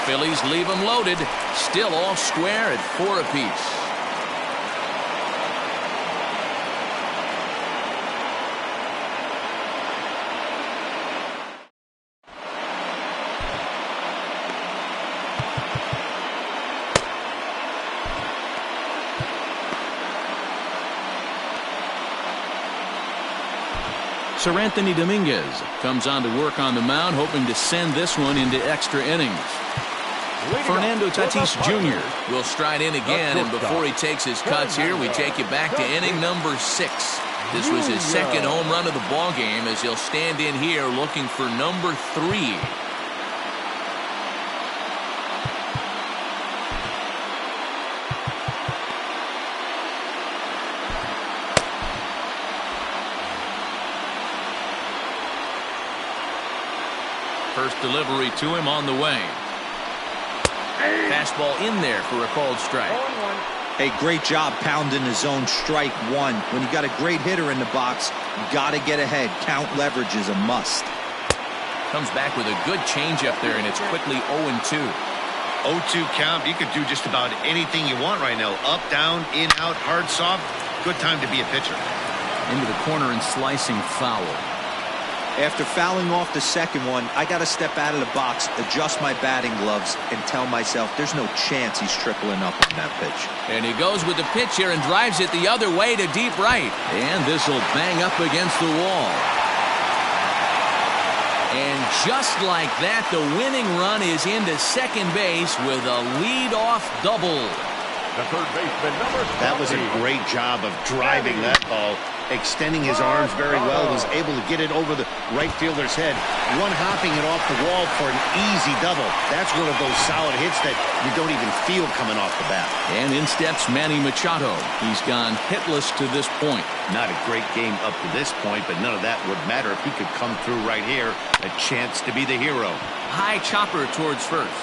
Phillies leave them loaded, still all square at 4 apiece. Sir Anthony Dominguez comes on to work on the mound, hoping to send this one into extra innings. Fernando Tatis Jr. will stride in again, and before he takes his cuts here, we take you back to inning number 6. This was his second home run of the ball game as he'll stand in here looking for number 3. First delivery to him on the way. Fastball in there for a called strike. Hey, great job pounding the zone strike 1. When you got a great hitter in the box, you got to get ahead. Count leverage is a must. Comes back with a good changeup there, and it's quickly 0-2. 0-2 count. You could do just about anything you want right now. Up, down, in, out, hard, soft. Good time to be a pitcher. Into the corner and slicing foul. After fouling off the second one, I got to step out of the box, adjust my batting gloves, and tell myself there's no chance he's tripling up on that pitch. And he goes with the pitch here and drives it the other way to deep right. And this will bang up against the wall. And just like that, the winning run is into second base with a lead-off double. The third baseman, number 20. That was a great job of driving that ball, extending his arms very well, was able to get it over the right fielder's head, one-hopping it off the wall for an easy double. That's one of those solid hits that you don't even feel coming off the bat. And in steps Manny Machado. He's gone hitless to this point. Not a great game up to this point, but none of that would matter if he could come through right here. A chance to be the hero. High chopper towards first.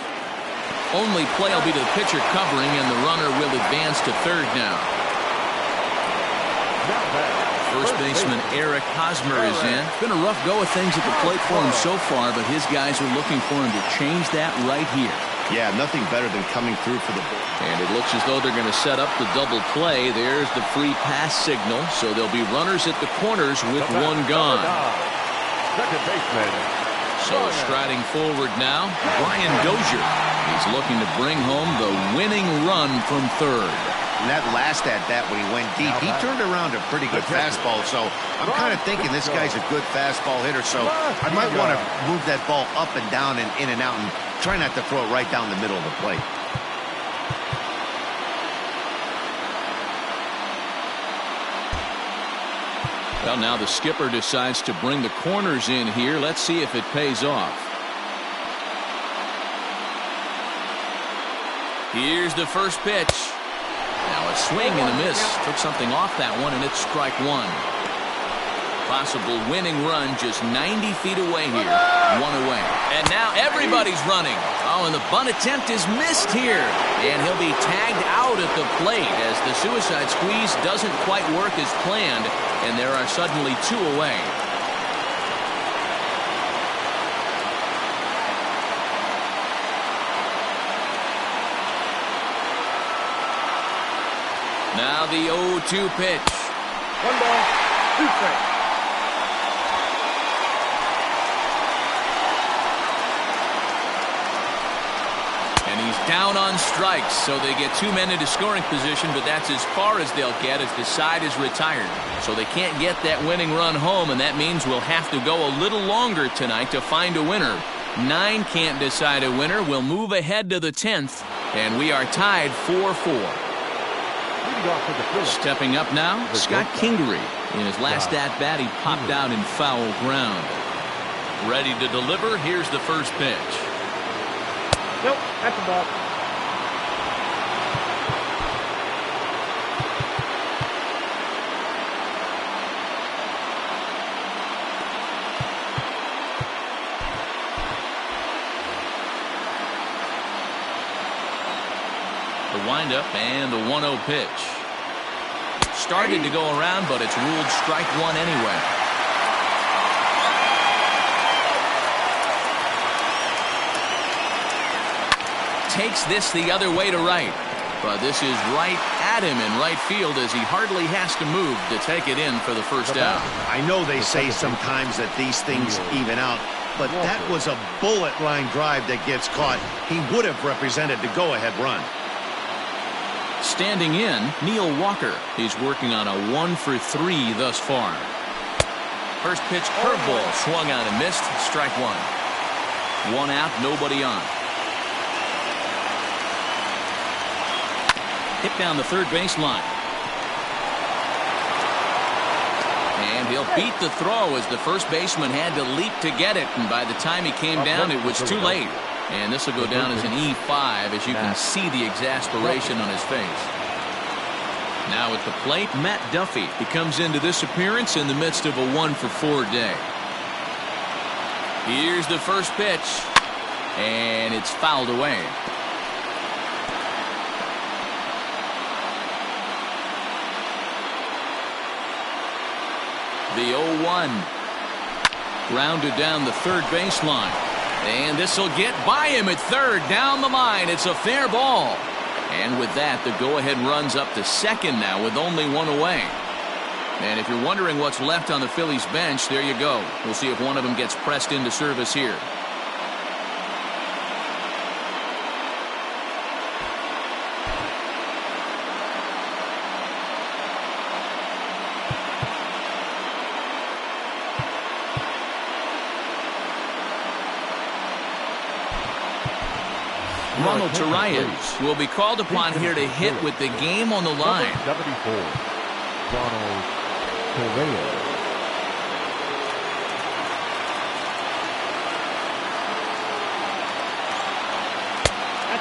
Only play will be to the pitcher covering, and the runner will advance to third now. First baseman Eric Hosmer is in. It's been a rough go of things at the plate for him so far, but his guys are looking for him to change that right here. Yeah, nothing better than coming through for the ball. And it looks as though they're going to set up the double play. There's the free pass signal, so there'll be runners at the corners with one gone. Second baseman. So striding forward now, Brian Dozier. He's looking to bring home the winning run from third. And that last at-bat when he went deep, he turned around a pretty good fastball. So I'm kind of thinking this guy's a good fastball hitter. So I might want to move that ball up and down and in and out and try not to throw it right down the middle of the plate. Well, now the skipper decides to bring the corners in here. Let's see if it pays off. Here's the first pitch. Now a swing and a miss. Took something off that one, and it's strike 1. Possible winning run just 90 feet away here. 1 away. And now everybody's running. Oh, and the bunt attempt is missed here. And he'll be tagged out at the plate as the suicide squeeze doesn't quite work as planned. And there are suddenly 2 away. Now the 0-2 pitch. 1 ball, 2 strikes. And he's Down on strikes, so they get 2 men into scoring position, but that's as far as they'll get as the side is retired. So they can't get that winning run home, and that means we'll have to go a little longer tonight to find a winner. 9 can't decide a winner. We'll move ahead to the 10th, and we are tied 4-4. Stepping up now, Scott Kingery. In his last at-bat, he popped out in foul ground. Ready to deliver. Here's the first pitch. Nope, that's a ball. The windup and the 1-0 pitch. Started to go around, but it's ruled strike one anyway. Takes this the other way to right. But this is right at him in right field as he hardly has to move to take it in for the first out. I know they say sometimes that these things even out, but that was a bullet line drive that gets caught. He would have represented the go-ahead run. Standing in, Neil Walker. He's working on a 1-for-3 thus far. First pitch curveball swung out and missed. Strike one. 1 out, nobody on. Hit down the third baseline. And he'll beat the throw as the first baseman had to leap to get it. And by the time he came down, it was too late. And this will go down as an E5 as you can see the exasperation on his face. Now at the plate, Matt Duffy. He comes into this appearance in the midst of a 1-for-4 day. Here's the first pitch. And it's fouled away. The 0-1. Grounded down the third baseline. And this will get by him at third. Down the line. It's a fair ball. And with that, the go-ahead runs up to second now with only 1 away. And if you're wondering what's left on the Phillies bench, there you go. We'll see if one of them gets pressed into service here. Ronald Torreyes will be called upon here to hit with the game on the line. 74, Ronald Torreyes.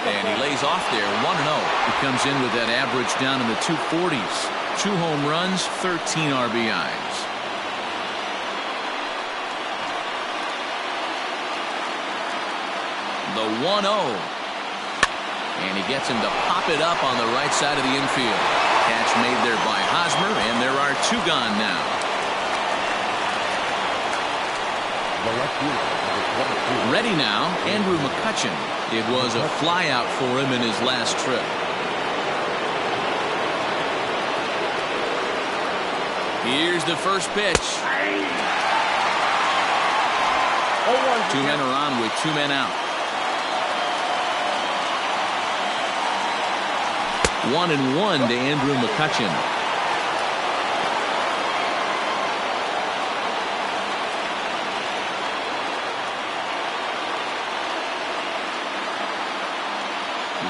And he lays off there, 1-0. He comes in with that average down in the 240s. 2 home runs, 13 RBIs. The 1-0. And he gets him to pop it up on the right side of the infield. Catch made there by Hosmer, and there are 2 gone now. Ready now, Andrew Mccutchen. It was a flyout for him in his last trip. Here's the first pitch. 2 men are on with 2 men out. 1-1 to Andrew Mccutchen.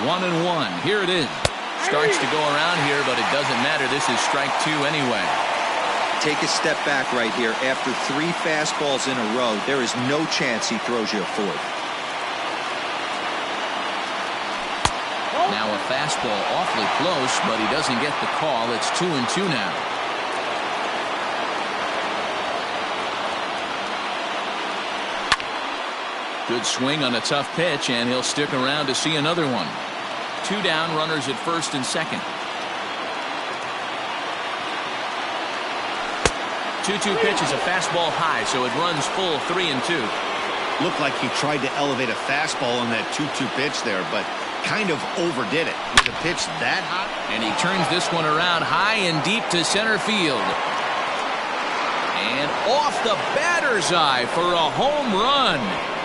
One and one. Here it is. Starts to go around here, but it doesn't matter. This is strike 2 anyway. Take a step back right here. After 3 fastballs in a row, there is no chance he throws you a 4th. Now a fastball awfully close, but he doesn't get the call. It's 2-2 now. Good swing on a tough pitch, and he'll stick around to see another one. 2 down, runners at first and second. 2-2 pitch is a fastball high, so it runs full 3-2. Looked like he tried to elevate a fastball on that 2-2 pitch there, but kind of overdid it. With a pitch that hot. And he turns this one around high and deep to center field. And off the batter's eye for a home run.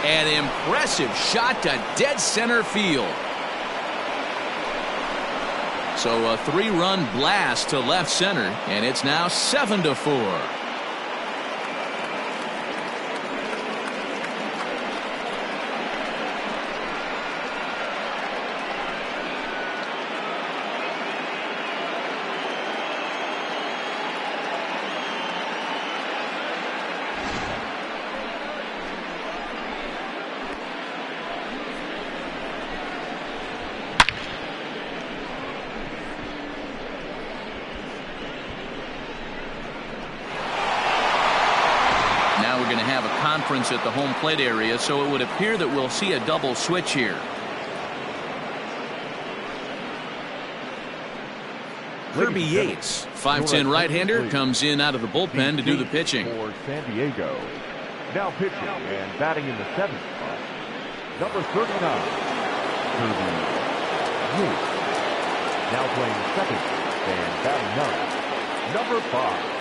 An impressive shot to dead center field. So a 3-run blast to left center, and it's now 7-4. At the home plate area, so it would appear that we'll see a double switch here. Kirby Yates, 5'10" right-hander, comes in out of the bullpen to do the pitching. For San Diego. Now pitching and batting in the 7th spot, number 39, Kirby Yates. Now playing second and batting 9, number 5.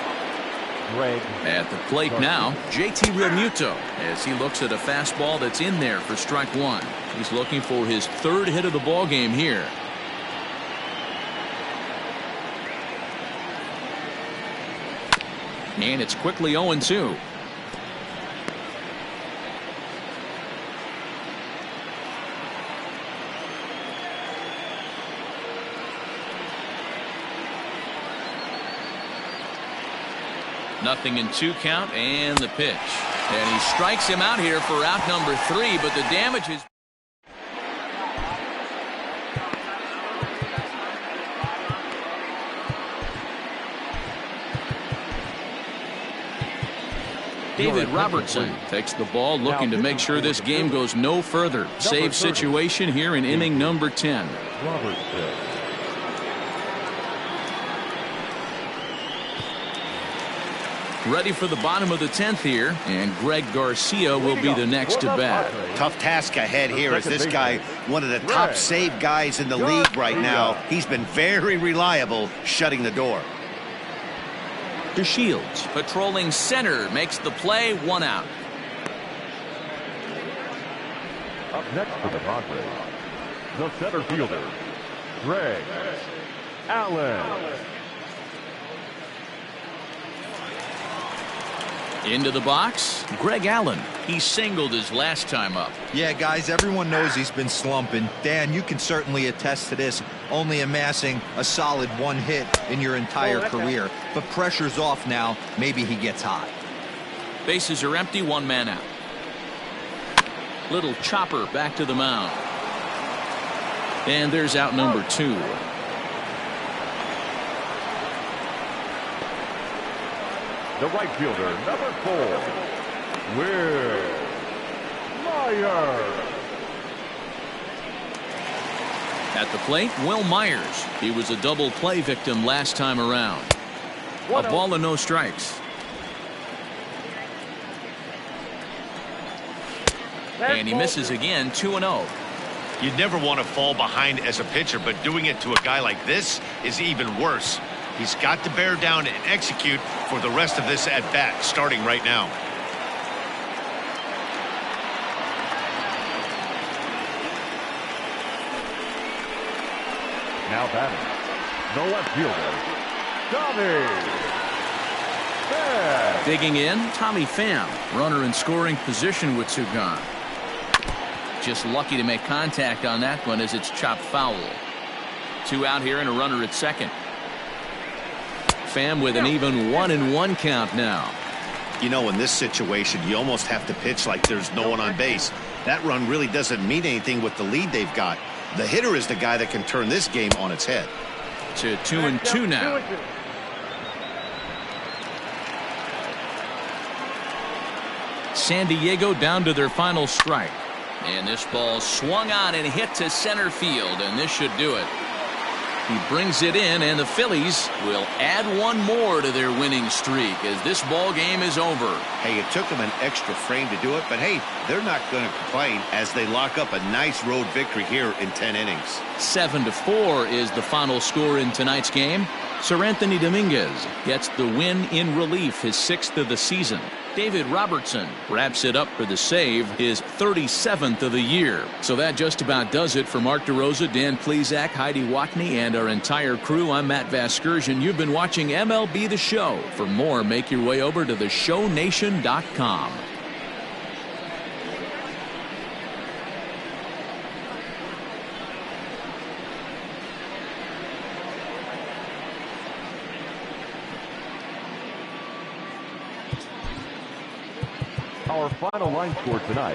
At the plate now, JT Realmuto, as he looks at a fastball that's in there for strike 1. He's looking for his 3rd hit of the ball game here. And it's quickly 0-2. Nothing in 2 count, and the pitch. And he strikes him out here for out number 3, but the damage is... David Robertson takes the ball, looking to make sure this game goes no further. Save situation here in inning number 10. Ready for the bottom of the 10th here, and Greg Garcia will be the next to bat. Tough task ahead here, as this guy, one of the top save guys in the league right now. He's been very reliable shutting the door. DeShields, patrolling center, makes the play, 1 out. Up next for the Padres, the center fielder, Greg Allen. Into the box, Greg Allen. He singled his last time up. Yeah, guys, everyone knows he's been slumping. Dan, you can certainly attest to this, only amassing a solid 1 hit in your entire career. But pressure's off now. Maybe he gets hot. Bases are empty, 1 man out. Little chopper back to the mound. And there's out number 2. The right fielder, number 4, Will Myers. At the plate, Will Myers. He was a double play victim last time around. A ball and no strikes. And he misses again, 2-0. You'd never want to fall behind as a pitcher, but doing it to a guy like this is even worse. He's got to bear down and execute for the rest of this at-bat, starting right now. Now batting, the left fielder, Tommy Pham. Digging in, Tommy Pham, runner in scoring position with 2 gone. Just lucky to make contact on that one as it's chopped foul. 2 out here and a runner at second. Pham with an even 1-1 count now. You know, in this situation, you almost have to pitch like there's no one on base. That run really doesn't mean anything with the lead they've got. The hitter is the guy that can turn this game on its head. To 2-2 now. San Diego down to their final strike. And this ball swung on and hit to center field, and this should do it. He brings it in, and the Phillies will add 1 more to their winning streak as this ball game is over. Hey, it took them an extra frame to do it, but hey, they're not going to complain as they lock up a nice road victory here in 10 innings. 7-4 is the final score in tonight's game. Sir Anthony Dominguez gets the win in relief, his 6th of the season. David Robertson wraps it up for the save, his 37th of the year. So that just about does it for Mark DeRosa, Dan Plesac, Heidi Watney, and our entire crew. I'm Matt Vasgersian. You've been watching MLB The Show. For more, make your way over to theshownation.com. Our final line score tonight.